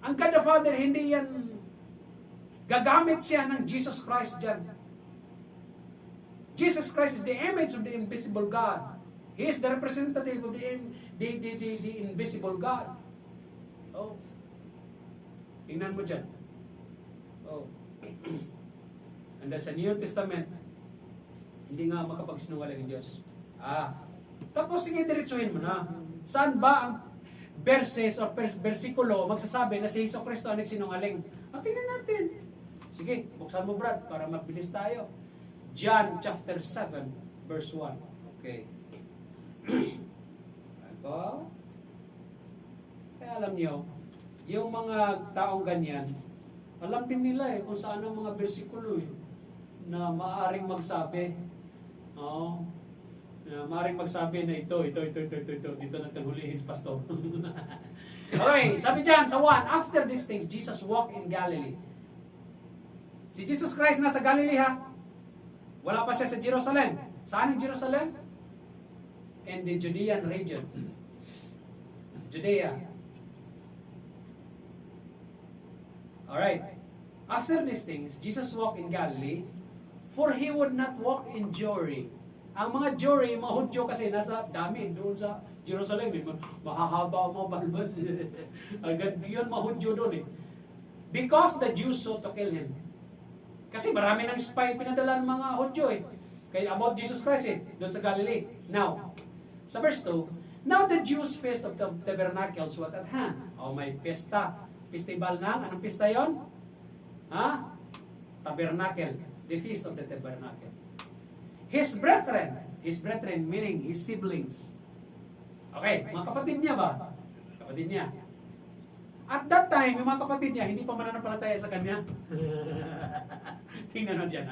Ang God the Father, hindi yan gagamit siya ng Jesus Christ dyan. Jesus Christ is the image of the invisible God. He is the representative of the invisible God. Oh. Tingnan mo dyan. Oh. And sa New Testament, hindi nga makapagsinungaling ang Diyos. Tapos sige, diretsuhin mo na. Saan ba ang verses o versikulo magsasabi na si Jesucristo ang nagsinungaling? Tingnan natin. Sige, buksan mo Brad para mabilis tayo. John chapter 7 verse 1. Okay. Ito. Kaya alam niyo, yung mga taong ganyan, alam din nila kung saan ang mga bersikulo na maaaring magsabi. Na maaaring magsabi na ito, dito natin hulihin, pastor. Okay, sabi dyan sa 1, after these things, Jesus walked in Galilee. Si Jesus Christ nasa Galilee ha. Wala pa siya sa Jerusalem. Saan ang Jerusalem? In the Judean region. Judea. Alright. After these things, Jesus walked in Galilee, for he would not walk in Jewry. Ang mga Jewry, mga Hudyo kasi nasa dami doon sa Jerusalem. Mahahaba, mabalbas. Agad yun, mga Hudyo doon Because the Jews sought to kill him. Kasi marami ng spy pinadala ng mga Hudyo Kaya about Jesus Christ doon sa Galilee. Now, sa verse 2, now the Jews' feast of the tabernacles was at hand. May pesta. Festival ng, anong pesta yon? Tabernacle. The feast of the tabernacle. His brethren meaning his siblings. Okay, mga kapatid niya ba? Kapatid niya. At that time, yung mga kapatid niya, hindi pa mananampalataya sa kanya. Tingnan mo dyan.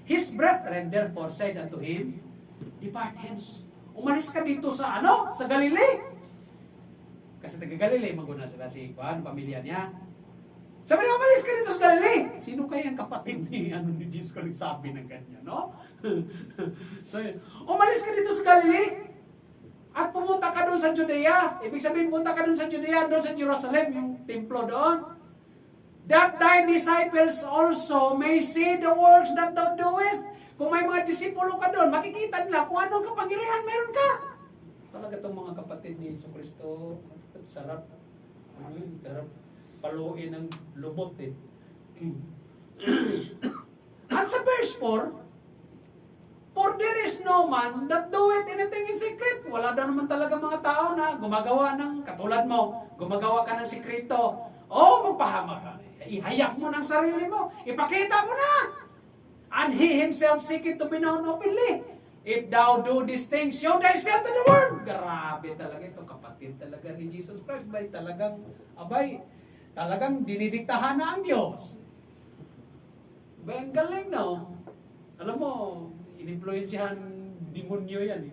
His brethren therefore said unto him, depart hence. Umalis ka dito sa Sa Galilee. Kasi taga Galilee, maguna sila si pamilya niya. Sabi niya, umalis ka dito sa Galilee. Sino kaya ang kapatid ni Jesus ko nagsabi ng ganyan, no? So, umalis ka dito sa Galilee at pumunta ka doon sa Judea. Ibig sabihin, punta ka doon sa Judea, doon sa Jerusalem, yung templo doon. That thy disciples also may see the works that thou doest. Kung may mga disipulo ka doon, makikita nila kung anong kapangyarihan meron ka. Talaga itong mga kapatid ni Jesucristo, sarap. Sarap paluin ng lubot At sa verse 4, for there is no man that doeth anything in secret. Wala daw naman talaga mga tao na gumagawa ng katulad mo. Gumagawa ka ng sikreto. Magpahama ka. Ihayak mo ng sarili mo. Ipakita mo na. And he himself seeketh to be known openly. If thou do these things, show thyself to the world. Grabe talaga ito, kapatid talaga ni Jesus Christ. Talagang dinidiktahan na ang Diyos. Ang galing, no? Alam mo, in-influensyahan demonyo yan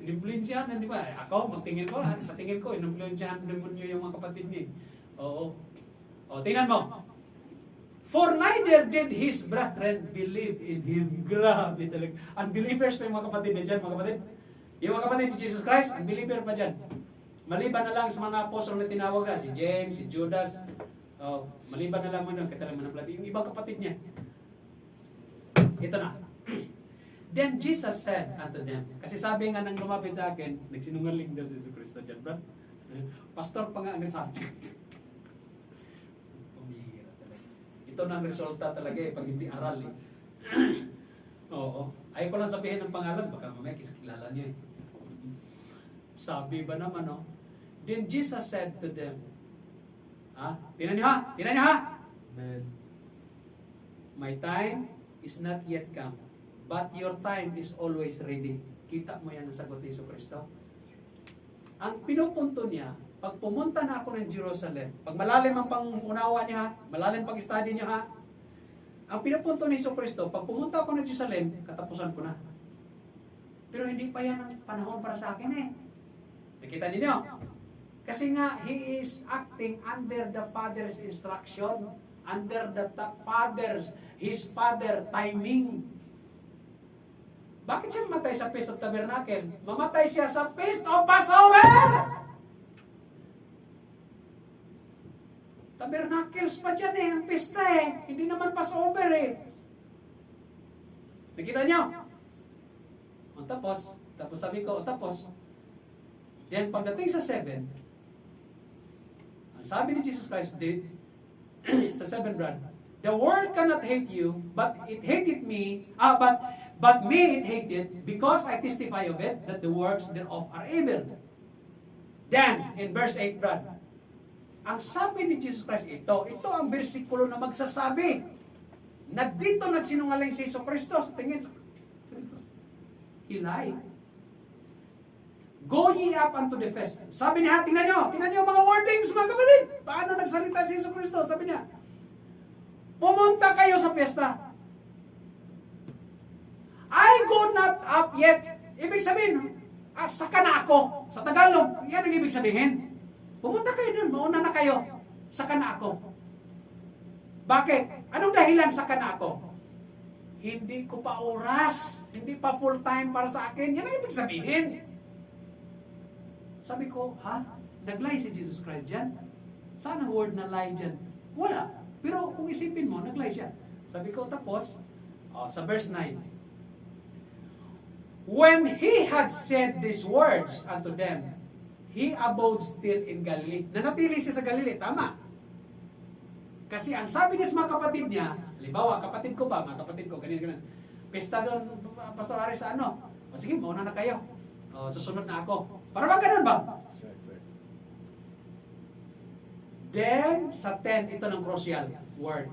in-influensyahan, di ba? Ako, magtingin ko, sa tingin ko, in-influensyahan demonyo yung mga kapatid niya. Tingnan mo. For neither did his brethren believe in him. Grabe talaga. Unbelievers pa yung mga kapatid niya dyan, mga kapatid. Yung mga kapatid ni Jesus Christ, unbeliever pa dyan. Maliban na lang sa mga apostol na tinawag na, si James, si Judas. Maliban na lang mo nun, katalaman ng plati. Yung ibang kapatid niya. Ito na. Then Jesus said unto them, kasi sabi nga nang lumapit sa akin, nagsinungaling daw si Jesus Christ dyan, bro. Pastor pa nga ang nagsabi. Ito na ang resulta talaga pag hindi aral Ayaw ko lang sabihin ng pangalan, baka mamaya kilala niyo Sabi ba naman, Then Jesus said to them, Tinan niyo ha? Amen. My time is not yet come, but your time is always ready. Kita mo yan ang sagot ni Jesucristo. Ang pinupunto niya, pag pumunta na ako ng Jerusalem, pag malalim ang pangunawa niya malalim pag-study niya ang pinupunto ni Jesucristo, pag pumunta ako ng Jerusalem, katapusan ko na. Pero hindi pa yan ang panahon para sa akin Nakita niyo? Kasi nga, He is acting under the Father's instruction, under the His Father timing. Bakit siya mamatay sa Feast of Tabernacle? Mamatay siya sa Feast of Passover! Tabernacles pa dyan ang pista Hindi naman Passover Nakita niyo? Tapos sabi ko, tapos. Then pagdating sa 7, ang sabi ni Jesus Christ sa 7 brad, the world cannot hate you, but it hated me, but But me it hated, because I testify of it, that the works thereof are evil. Then, in verse 8, Brad, ang sabi ni Jesus Christ, ito ang bersikulo na magsasabi na dito nagsinungaling si Jesu Kristo sa tingin. He lied. Go ye up unto the feast. Sabi niya, tingnan nyo mga wordings, mga kapatid. Paano nagsalita si Jesu Kristo? Sabi niya, pumunta kayo sa piyesta. I go not up yet. Ibig sabihin, saka na ako. Sa Tagalog, yan ang ibig sabihin. Pumunta kayo dun, mauna na kayo. Saka na ako. Bakit? Anong dahilan saka na ako? Hindi ko pa oras. Hindi pa full time para sa akin. Yan ang ibig sabihin. Sabi ko, nag-lie si Jesus Christ dyan? Saan ang word na lie dyan? Wala. Pero kung isipin mo, nag-lie siya. Sabi ko, tapos, sa verse 9, when he had said these words unto them, he abode still in Galilee. Nanatili siya sa Galilee, tama. Kasi ang sabi niya sa mga kapatid niya, halimbawa, kapatid ko, ganyan. Pesta doon, Pastor Ari, sa ano? O sige, mauna na kayo. Susunod na ako. Para ba ganun ba? Then, sa 10, ito ng crucial word.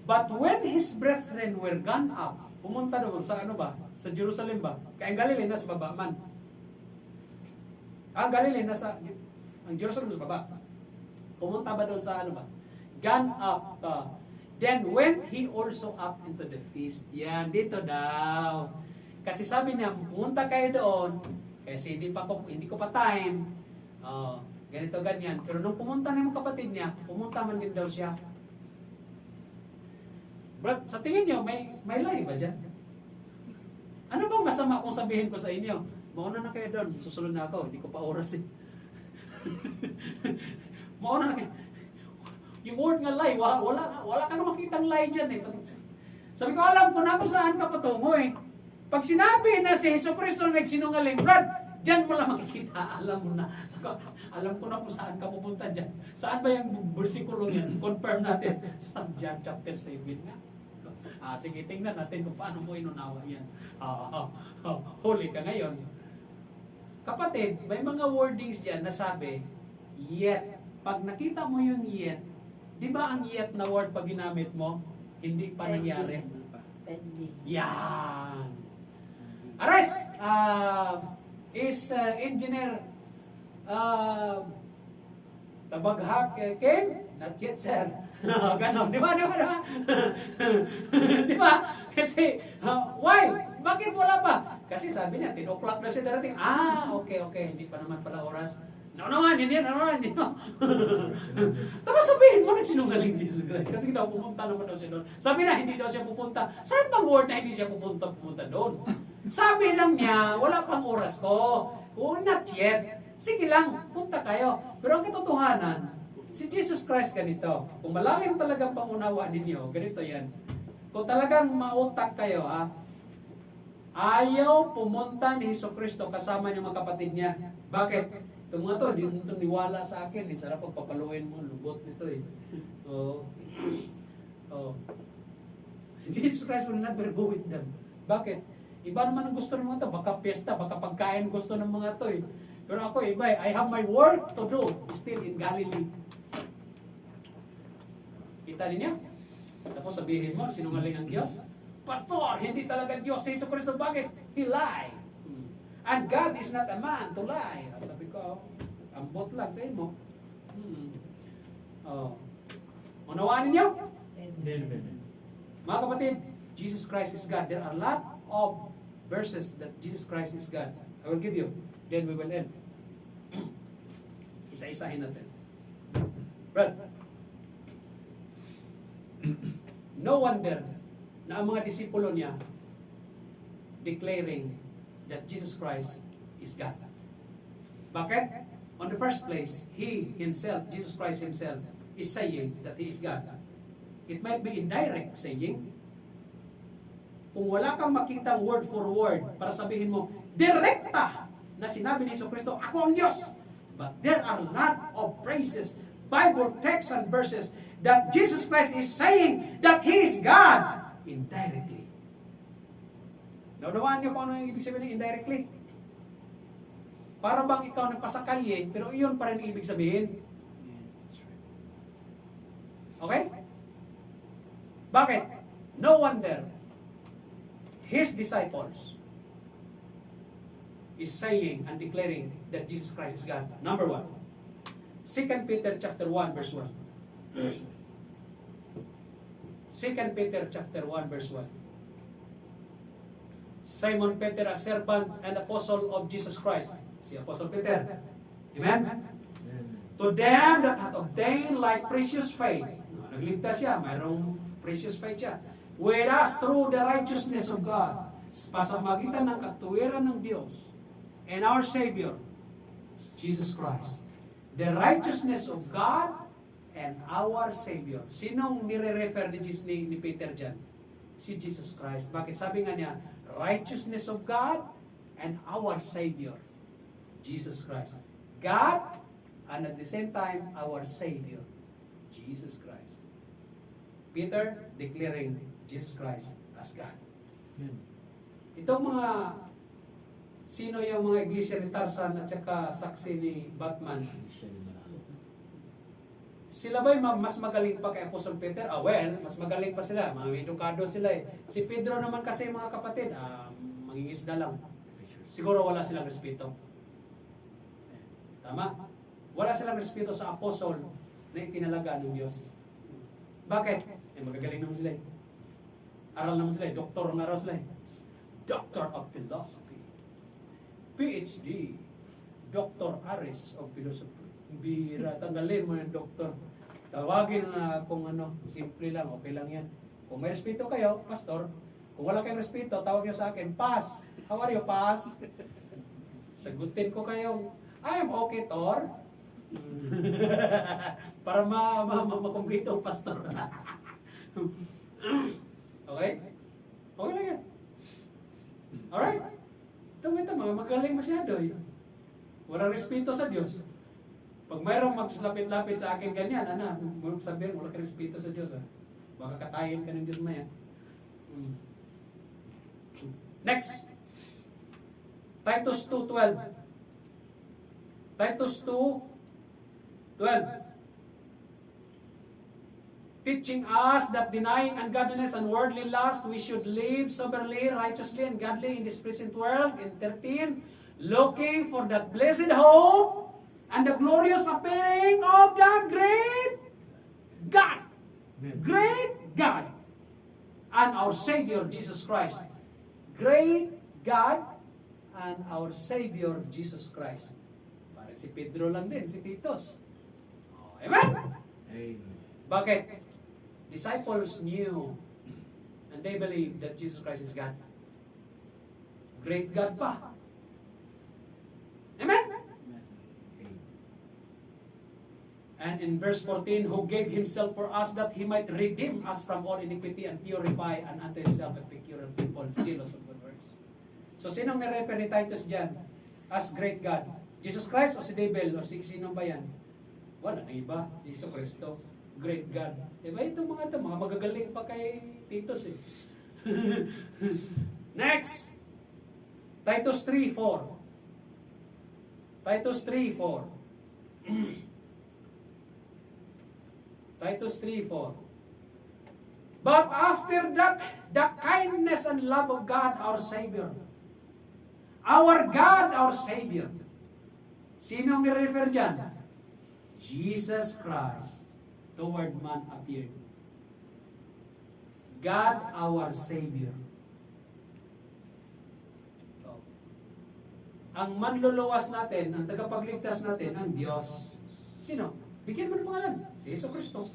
But when his brethren were gone up, pumunta doon sa ano ba? Sa Jerusalem ba? Kaya ang Galilee nasa baba man. Ang Galilee nasa, ang Jerusalem nasa baba. Pumunta ba doon sa ano ba? Gone up. Then went he also up into the feast. Yan, dito daw. Kasi sabi niya, pumunta kayo doon, kasi hindi ko pa time. Ganito, ganyan. Pero nung pumunta na yung kapatid niya, pumunta man din daw siya. But sa tingin niyo, may lie ba dyan? Ano bang masama kung sabihin ko sa inyo? Mauna na kayo doon, susunod na ako, hindi ko pa oras eh. Mauna na kayo. Yung word nga lie, wala ka na makitang lie dyan eh. Sabi ko, alam ko na kung saan ka patungo eh. Pag sinabi na si Jesu Cristo nagsinungaling, Brad, dyan mo lang makikita, alam mo na. Alam ko na kung saan ka pupunta dyan. Saan ba yung versikulo yan? Confirm natin. Sa John chapter 7 nga. Sige, tingnan natin kung paano mo inunawa yan. Huli ka ngayon. Kapatid, may mga wordings dyan na sabi, yet. Pag nakita mo yung yet, di ba ang yet na word pag ginamit mo, hindi pa nangyari? Yan. Ares, is engineer Tabaghak Ken? Not yet, sir. Ganon, di ba? Di ba? Kasi, why? Bakit wala pa? Kasi sabi niya, 10 o'clock na siya darating. Okay, hindi pa naman pala oras. Hindi. Tapos sabihin mo, nagsinungaling Jesus Christ. Kasi daw, pupunta naman daw siya doon. Sabi na, hindi daw siya pupunta. Saan bang word na hindi siya pupunta doon? Sabi lang niya, wala pang oras ko. Not yet. Sige lang, punta kayo. Pero ang katotohanan, si Jesus Christ ganito. Kung malalim talagang pangunawa ninyo, ganito yan. Kung talagang mautak kayo, ayaw pumunta ni Jesu Kristo kasama ng mga kapatid niya. Bakit? Itong mga to, hindi mo niwala sa akin. Sarap pagpapaluin mo, lubot nito eh. Jesus Christ will never go with them. Bakit? Iba naman ang gusto ng mga to. Baka piyesta, baka pagkain gusto ng mga to eh. Pero ako iba eh. I have my work to do still in Galilee. Kita niyo? Tapos sabihin mo, sinungaling ang Diyos? Pastor, hindi talaga Diyos si Jesu Cristo. Bakit? He lied. And God is not a man to lie. Sabi ko, ambot lang sa inyo. Unawaan ninyo? Mga kapatid, Jesus Christ is God. There are a lot of verses that Jesus Christ is God. I will give you. Then we will end. Isa-isahin natin. Brad, no wonder na ang mga disipulo niya declaring that Jesus Christ is God. Bakit? On the first place, He Himself, Jesus Christ Himself, is saying that He is God. It might be indirect saying. Kung wala kang makitang word for word para sabihin mo, direkta na sinabi ni Jesu Cristo, ako ang Diyos. But there are a lot of phrases, Bible texts and verses that Jesus Christ is saying that He is God indirectly. Naunawaan niyo kung ano yung ibig sabihin ng indirectly? Para bang ikaw nagpasakalye, pero iyon pa rin ang ibig sabihin. Okay? Bakit? No wonder his disciples is saying and declaring that Jesus Christ is God. Number 1. 2 Peter chapter 1 verse 1. 2 Peter chapter 1 verse 1. Simon Peter, a servant and apostle of Jesus Christ. Si Apostle Peter. Amen? To them that hath obtained like precious faith. Nagligtas siya, mayroong precious faith siya. Whereas through the righteousness of God, pasamagitan ng katuwiran ng Diyos and our Savior, Jesus Christ. The righteousness of God and our Savior. Sinong nire-refer ni Peter dyan? Si Jesus Christ. Bakit? Sabi nga niya, righteousness of God and our Savior, Jesus Christ. God, and at the same time, our Savior, Jesus Christ. Peter declaring Jesus Christ as God. Itong mga, sino yung mga iglesia ni Tarzan at saka saksi ni Batman? Sila ba'y mas magaling pa kay Apostle Peter? Well, mas magaling pa sila. Mga edukado sila eh. Si Pedro naman kasi mga kapatid, mangingisda lang. Siguro wala silang respeto. Tama? Wala silang respeto sa apostle na itinalaga ng Diyos. Bakit? Magagaling naman sila eh. Aral naman sila eh. Doktor na raw sila eh. Doctor of Philosophy. PhD. Dr. Aris of Philosophy. Bira, tanggalin mo yung doktor. Tawagin na kung ano, simple lang, okay lang yan. Kung may respeto kayo, pastor. Kung wala kayong respeto, tawag niyo sa akin, Paz. How are you, Paz? Sagutin ko kayo, I am okay, Tor. Para makomplito ang pastor. Okay? Okay lang yan. Alright? Ito, mga magaling masyado eh. Walang respeto sa Diyos. Pag mayroong magslapit-lapit sa akin ganyan, sabihin, wala ka respeto sa Diyos. Baka katayin ka ng Diyos maya. Next. Titus 2:12. Titus 2:12. Teaching us that denying ungodliness and worldly lust, we should live soberly, righteously, and godly in this present world. In 13, looking for that blessed hope and the glorious appearing of the great God. Great God and our Savior, Jesus Christ. Great God and our Savior, Jesus Christ. Para si Pedro lang din, si Titus. Amen? Amen. Bakit? Disciples knew and they believed that Jesus Christ is God. Great God pa. Amen? And in verse 14, who gave himself for us that he might redeem us from all iniquity and purify and unto himself a peculiar people, zealous of good works. So, sinong nirefer ni Titus dyan as great God? Jesus Christ o si Devil o si sino ba yan? Wala na iba. Jesus Cristo. Great God. Diba itong mga magagaling pa kay Titus eh. Next. Titus 3:4. Titus 3:4. Titus 3:4. But after that, the kindness and love of God, our Savior. Our God, our Savior. Sino ang nirefer dyan? Jesus Christ. Toward man appeared. God, our Savior. So, ang manluluwas natin, ang tagapagligtas natin, ang Diyos. Sino? Bigyan mo ng pangalan. Si Yesu Cristo.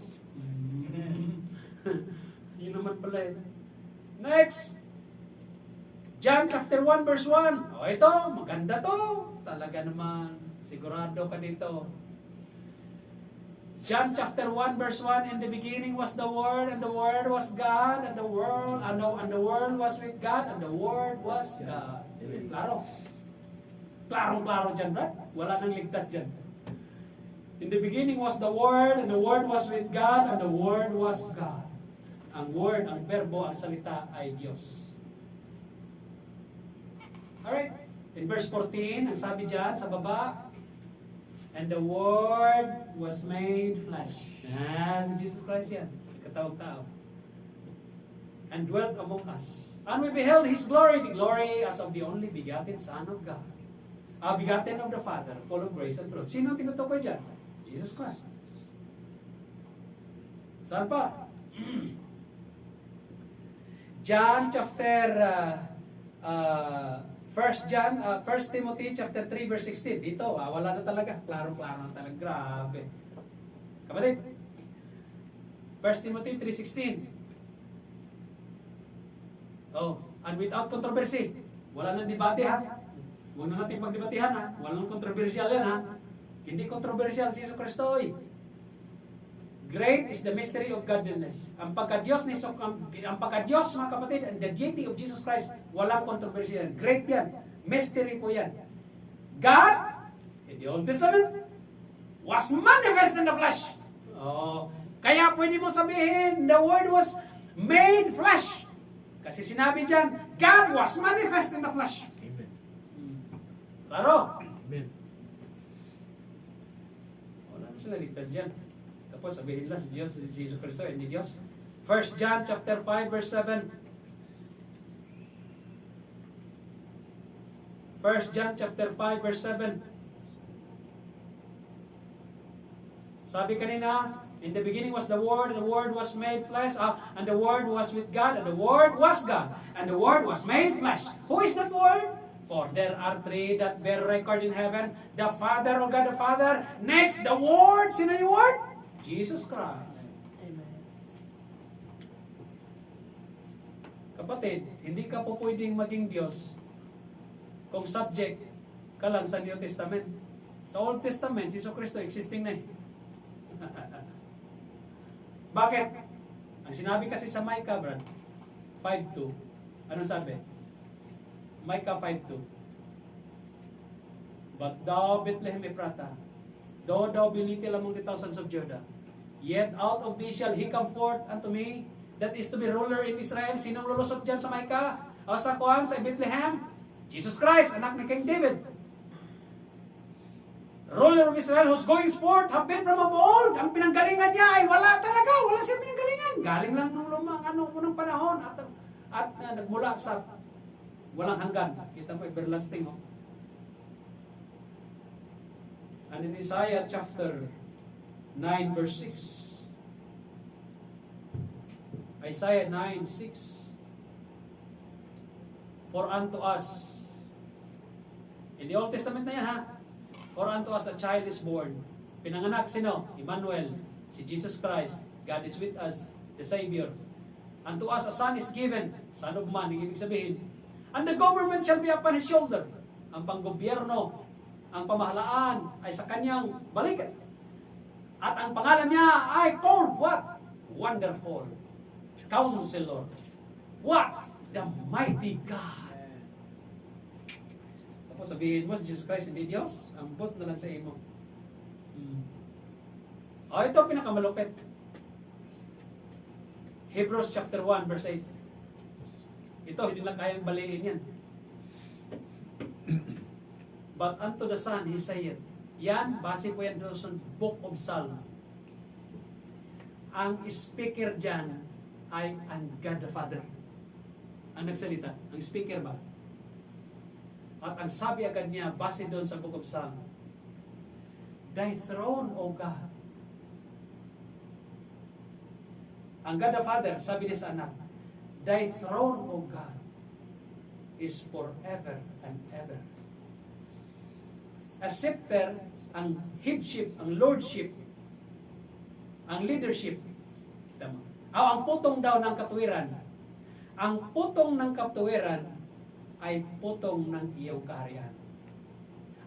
Yun naman pala eh. Next. John chapter 1 verse 1. O ito, maganda to. Talaga naman, sigurado ka dito. John chapter 1 verse 1, in the beginning was the Word, and the Word was God, and the world was with God, and the Word was God. Klaro. Klaro dyan, Brad. Wala nang ligtas dyan. In the beginning was the Word, and the Word was with God, and the Word was God. Ang Word, ang verbo, ang salita ay Diyos. Alright. In verse 14, ang sabi dyan sa baba, and the Word was made flesh. Si Jesus Christ yan. Katawag tao. And dwelt among us. And we beheld His glory, the glory as of the only begotten Son of God. Begotten of the Father, full of grace and truth. Sino ang tinutukoy dyan? Jesus Christ. Saan pa? John chapter 1 Timothy chapter 3 verse 16. Dito, wala na talaga. Klaro-klaro na talaga. Grabe. Kapatid, 1 Timothy 3:16. And without controversy. Wala nang debate ha. Huwag na natin magdebatihan ha. Walang controversial yan ha. Hindi controversial si Jesus Kristo. Great is the mystery of godliness. Ang pagka-Diyos mga kapatid, and the deity of Jesus Christ, walang controversy yan. Great yan. Mystery po yan. God, in the Old Testament, was manifest in the flesh. Kaya pwede mo sabihin, the Word was made flesh. Kasi sinabi dyan, God was manifest in the flesh. Amen. Klaro? Amen. Wala na sila ligtas dyan. Tapos sabihin lang si Diyos, si Jesus Kristo, hindi Diyos. 1 John chapter 5 verse 7. 1 John chapter 5 verse 7. Sabi kanina, in the beginning was the Word, and the Word was made flesh, and the Word was with God, and the Word was God, and the Word was made flesh. Who is that Word? For there are three that bear record in heaven, the Father, O God the Father. Next, the Word. Sino yung Word? Jesus Christ. Amen. Kapatid, hindi ka po pwedeng maging Diyos kung subject ka lang sa New Testament. Sa Old Testament, Jesus Kristo existing na eh. Bakit? Ang sinabi kasi sa Micah, Brad, 5:2. Anong sabi? Micah 5:2. But thou, Bethlehem Ephratah, though thou be little among the thousands of Judah, yet out of thee shall he come forth unto me, that is to be ruler in Israel. Sinong lulusot dyan sa Micah? O sa Kuan, sa Bethlehem? Jesus Christ, anak ni King David. Ruler of Israel whose goings forth have been from of old. Ang pinanggalingan niya ay wala talaga. Wala siyang pinanggalingan. Galing lang nung unang panahon at nagmula sa walang hanggan. Kita mo, everlasting. And in Isaiah chapter 9 verse 6. Isaiah 9:6. For unto us, in the Old Testament na yan ha, for unto us a child is born. Pinanganak sino? Emmanuel, si Jesus Christ. God is with us, the Savior. Unto us a son is given, son of man, ibig sabihin. And the government shall be upon his shoulder. Ang panggobyerno, ang pamahalaan ay sa kanyang balikat. At ang pangalan niya ay called what? Wonderful. Counselor. What? The mighty God. Tapos sabihin mo, Jesus Christ hindi Diyos, ambot na lang sa imo. Ito pinakamalupit. Hebrews chapter 1 verse 8. Ito, hindi lang kayang baliin yan. But unto the Son, He saith. Yan, base po yan doon sa Book of Psalm. Ang speaker dyan ay ang God the Father. Ang nagsalita. Ang speaker ba? At ang sabi agad niya, base doon sa Book of Psalm, Thy throne, O God. Ang God the Father, sabi niya sa anak, Thy throne, O God, is forever and ever. A scepter, ang headship, ang lordship, ang leadership. Tama. Ang putong daw ng katuwiran. Ang putong ng katuwiran ay putong ng iyong kaharian.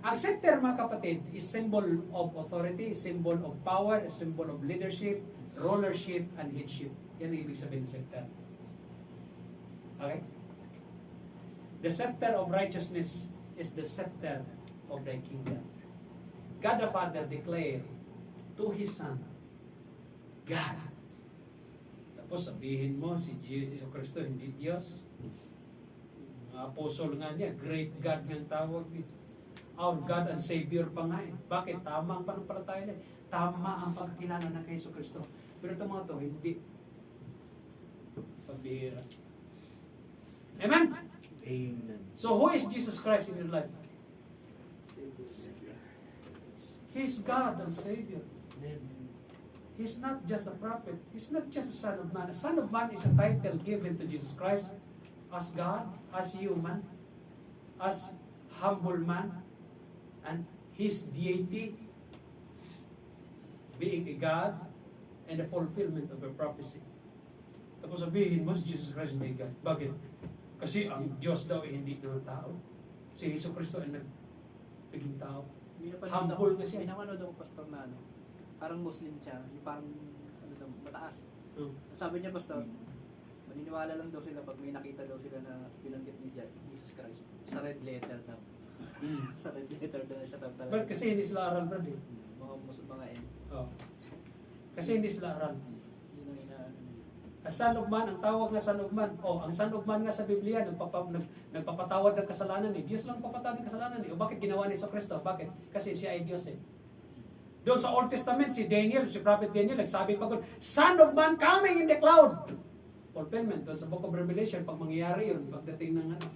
Ang scepter, mga kapatid, is symbol of authority, symbol of power, symbol of leadership, rulership, and headship. Yan ang ibig sabihin ng scepter. Okay? The scepter of righteousness is the scepter of thy kingdom. God the Father declared to His Son, God. Tapos sabihin mo, si Jesus Kristo hindi Diyos. Apostle nga niya, great God ng tawag dito. Our God and Savior pa nga eh. Bakit? Tama ang pananampalataya nila. Tama ang pagkakilala ng kay Yesu Kristo. Pero ito mga to, hindi. Pabihira. Amen? Amen. So who is Jesus Christ in your life? He's God and Savior. He's not just a prophet. He's not just a son of man. A son of man is a title given to Jesus Christ as God, as human, as humble man, and His deity being a God and the fulfillment of a prophecy. Tapos sabihin mo si Jesus Christ hindi God. Bakit? Kasi ang Diyos daw ay hindi naman tao. Si Yesu Kristo ay naging tao. Humble kasi. Pinapanood ako pastor na ano, parang Muslim siya, yung parang ano daw, mataas. Sabi niya pastor, maniniwala lang daw sila pag may nakita daw sila na binanggit ni Jesus Christ sa red letter daw. Sa red letter daw na siya talaga. Well, kasi hindi sila aral, brad eh. Mga Muslim, mga N. Oh. Kasi hindi sila aral. Yun ang inaano nila. Ang Son of Man, ang tawag na Son of Man. Ang Son of Man nga sa Biblia, nagpapatawad ng kasalanan eh. Diyos lang papatawad ng kasalanan eh. O bakit ginawa ni Kristo? Bakit? Kasi siya ay Diyos eh. Doon sa Old Testament, si Prophet Daniel, nagsabi pa Son of Man coming in the cloud. Fulfillment. Doon sa Book of Revelation, pag mangyayari yun, pagdating ng ano.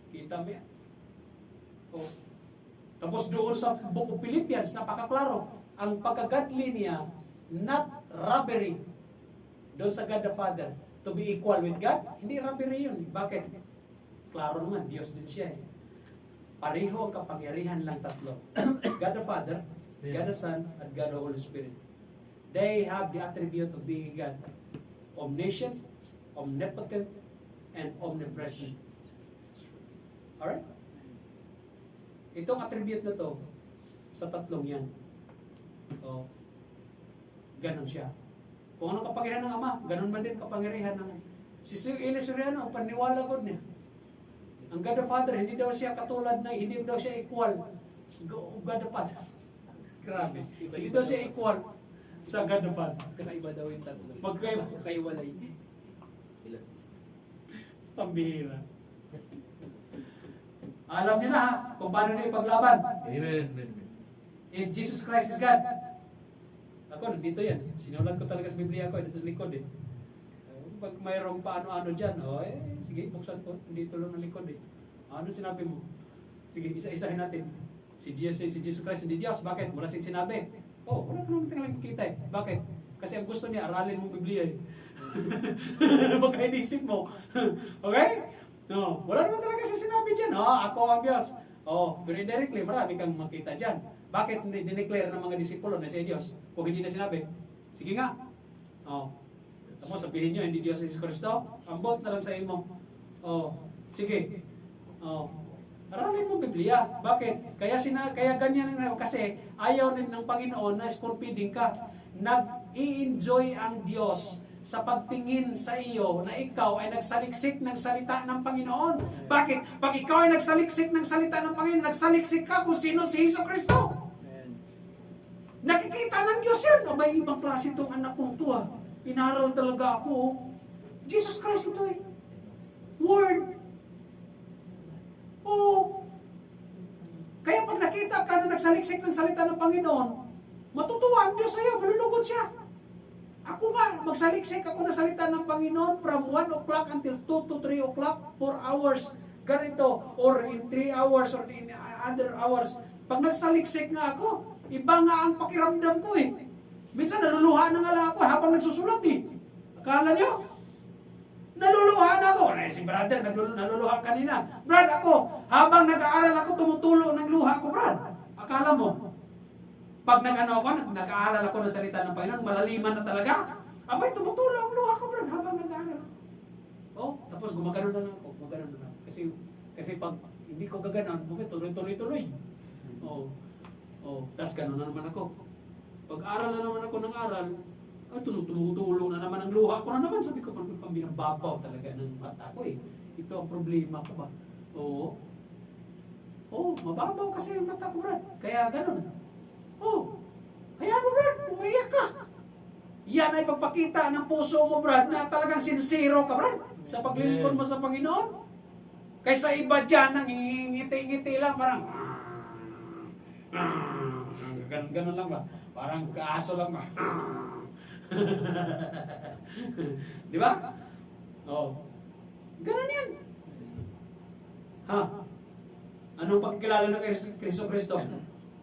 Kita mo yan. O. Tapos doon sa Book of Philippians, napakaklaro. Ang pagkagadli niya, not robbery. Doon sa God the Father, to be equal with God, hindi robbery yun. Bakit? Klaro naman, Diyos din siya. Pareho ang kapangyarihan lang tatlo. God the Father, God the Son, at God the Holy Spirit. They have the attribute of being God. Omniscient, omnipotent, and omnipresent. Alright? Itong attribute na to, sa tatlong yan. O, ganon siya. Kung anong kapangyarihan ng Ama, ganon man din kapangyarihan ng si Eli Soriano, ang paniwala ko niya. Ang God the Father, hindi daw siya katulad na, hindi daw siya equal. God the Father. Grabe. Hindi daw siya equal sa God the Father. Kakaiba daw yung tatlo. Magkaiba. Kakaiwalay. Pambihira. Alam niyo na ha, kung paano niyo ipaglaban. Amen. If Jesus Christ is God. Ako, dito yan. Sinulat ko talaga sa Biblia ko, dito sa likod eh. Pag mayroong paano-ano dyan, sige, buksan ko. Dito lang ang likod eh. Ano sinabi mo? Sige, isa-isahin natin. Si Jesus Christ hindi Diyos. Bakit? Wala siyang sinabi. Wala ka naman talagang kita eh. Bakit? Kasi ang gusto niya, aralin mong Biblia eh. Baka inisip mo. Okay? No, wala naman talaga siya sinabi dyan. Ako ang Diyos. Pero indirectly, marami kang makita dyan. Bakit hindi dineclare ng mga disipulo na siya Diyos? Kung hindi na sinabi. Sige nga. Tapos sabihin nyo, hindi Diyos si Jesus Kristo. Ambot na lang sa imo. Sige. Aralin mo Biblia. Bakit? Kaya ganyan kasi ayaw ng Panginoon na spoon-feeding ka. Nag-i-enjoy ang Diyos sa pagtingin sa iyo na ikaw ay nagsaliksik ng salita ng Panginoon. Bakit? Pag ikaw ay nagsaliksik ng salita ng Panginoon, nagsaliksik ka kung sino si Jesus Kristo. Nakikita ng Diyos yan. May ibang klase itong anak kong to ha. Inaral talaga ako. Jesus Christ ito eh. Word. Kaya pag nakita ka na nagsaliksik ng salita ng Panginoon, matutuwa ang Diyos sa'yo, malulugod siya. Ako nga, magsaliksik ako na salita ng Panginoon from 1 o'clock until 2 to 3 o'clock, 4 hours, ganito, or in 3 hours, or in other hours. Pag nagsaliksik nga ako, iba nga ang pakiramdam ko eh. Minsan naluluha na nga lang ako habang nagsusulat eh. Akala nyo? Naluluha na ako. Si brother, naluluha kanina. Brad, ako, habang nag-aaral ako, tumutulo ng luha ko, Brad. Akala mo? Pag nag-aaral ako ng salita ng Panginoon, malaliman na talaga. Abay, tumutulo ang luha ko, Brad, habang nag-aaral. Tapos gumagano na lang ako. Gumagano na lang. Kasi pag hindi ko gaganon, tuloy-tuloy. Tapos gano'n na naman ako. Pag-aral na naman ako ng aral, tumutulo na naman ang luha ko na naman. Sabi ko, pang binababaw talaga ng mata ko eh. Ito ang problema ko ba? Mababaw kasi yung mata ko, Brad. Kaya gano'n. Hayaan mo, Brad, umiyak ka. Yan ay pagpakita ng puso mo, Brad, na talagang sincero ka, Brad, sa paglilingkod mo sa Panginoon. Kaysa iba dyan, ngiti-ngiti lang, parang, ganun lang ba? Parang kaaso lang ba? Di ba? Oh. Ganun yan. Ha? Anong pagkilala ng Kristo Kristo?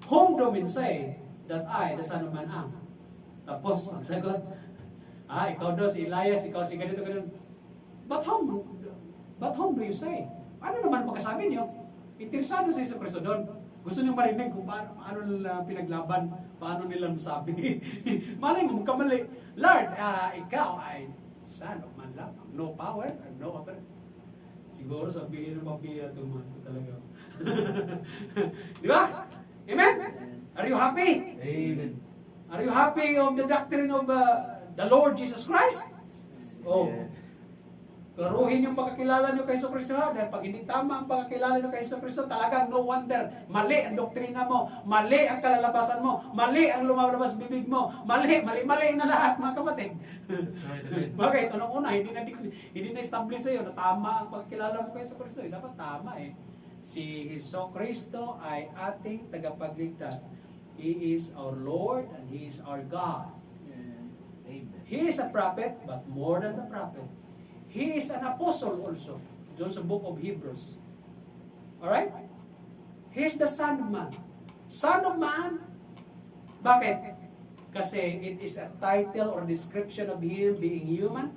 Whom do men say that I, the Son of Man, am? Tapos, ang sagot, ikaw daw si Elias, ikaw si ganito, ganun. But whom do you say? Ano naman pagkasabi niyo? Interesado si Kristo doon. Gusto niyo marinig kung paano nila pinaglaban, paano nila masabi. Malay mo, magkamali. Lord, ikaw ay Son of Man lamang. No power and no authority. Siguro sabihin ng mapira tuman ko talaga. Di ba? Amen? Are you happy? Amen. Are you happy of the doctrine of the Lord Jesus Christ? Oh. Klaruhin yung pagkakilala nyo kay Hesus Kristo, dahil pag hindi tama ang pagkakilala nyo kay Hesus Kristo, talagang no wonder, mali ang doktrina mo, mali ang kalalabasan mo, mali ang lumalabas bibig mo, mali na lahat, mga kapatid. That's right, amen. Bakit? Unang-una, hindi na-establish sa'yo na tama ang pagkakilala mo kay Hesus Kristo. Dapat tama eh. Si Hesus Kristo ay ating tagapagligtas. He is our Lord and He is our God. Amen. He is a prophet, but more than the prophet. He is an apostle also. Doon sa book of Hebrews. Alright? He is the Son of Man. Son of Man. Bakit? Kasi it is a title or description of Him being human.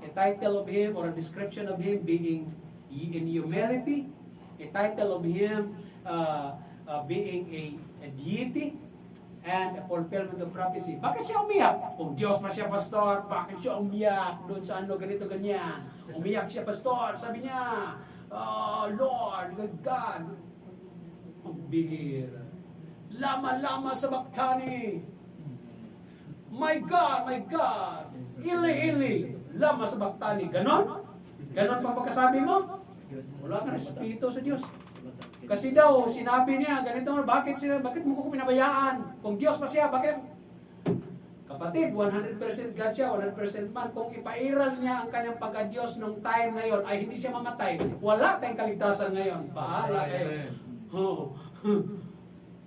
A title of Him or a description of Him being in humility. A title of Him being a deity. And a fulfillment of prophecy. Bakit siya umiyak? Kung Diyos pa siya, pastor, bakit siya umiyak doon sa ano, ganito, ganyan? Umiyak siya, pastor, sabi niya, Lord, God, ang bihira. Lama-lama sa baktani. My God, ili-ili, lama sa baktani. Ganon? Ganon pa pagkasabi mo? Wala ka respeto sa Diyos. Kasi daw, sinabi niya, ganito, bakit mo ko pinabayaan? Kung Diyos pa siya, bakit? Kapatid, 100% God siya, 100% man. Kung ipairal niya ang kanyang pagka-Diyos nung time na yon, ay hindi siya mamatay. Wala tayong kaligtasan ngayon. Bahala kayo. Oh.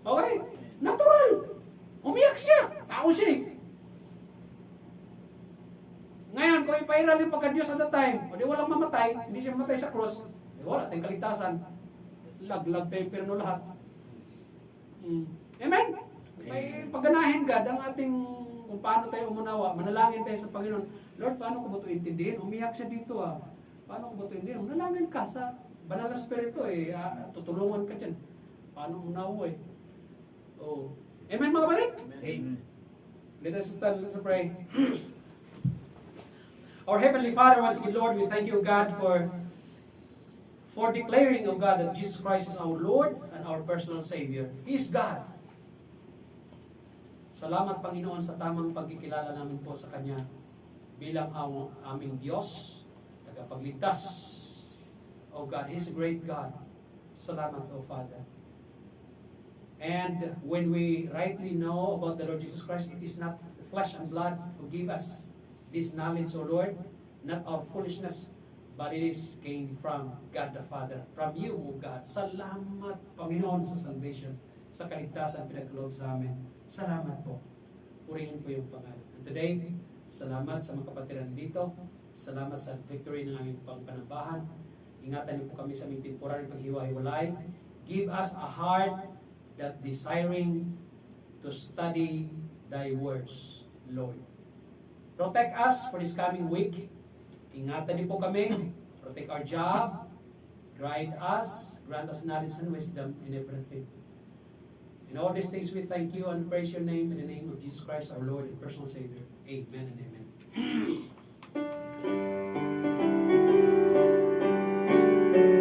Okay? Natural. Umiyak siya. Tao siya. Ngayon, kung ipairal yung pagka-Diyos at the time, o di walang mamatay, hindi siya mamatay sa cross, wala tayong kaligtasan. Laglag tayo pero lahat. Amen? May pagganahin God ang ating kung paano tayo umunawa. Manalangin tayo sa Panginoon. Lord, paano ko ba ito intindihin? Umiyak siya dito Paano ko ba ito intindihin? Manalangin ka sa banal na spirito tutulungan ka dyan. Paano umunawa Oh. Amen mga kapatid? Amen. Let us stand, let's pray. Our Heavenly Father, once again, Lord, we thank you, God, for declaring, O God, that Jesus Christ is our Lord and our personal Savior. He is God. Salamat, Panginoon, sa tamang pagkikilala namin po sa Kanya bilang ang aming Diyos, tagapagligtas. O God, He is a great God. Salamat, O Father. And when we rightly know about the Lord Jesus Christ, it is not flesh and blood who give us this knowledge, O Lord, not our foolishness, but it is came from God the Father, from you, O God. Salamat, Panginoon, sa salvation, sa kaligtasan pinagkaloob sa amin. Salamat po. Purihin po yung pangalan. And today, salamat sa mga kapatiran dito. Salamat sa victory ng aming panambahan. Ingatan niyo po kami sa aming temporary paghiwa-hiwalay. Give us a heart that desiring to study Thy words, Lord. Protect us for this coming week. Ingatan niyo po kami. Protect our job. Guide us. Grant us knowledge and wisdom in everything. In all these things we thank you and praise your name in the name of Jesus Christ our Lord and personal Savior. Amen and amen.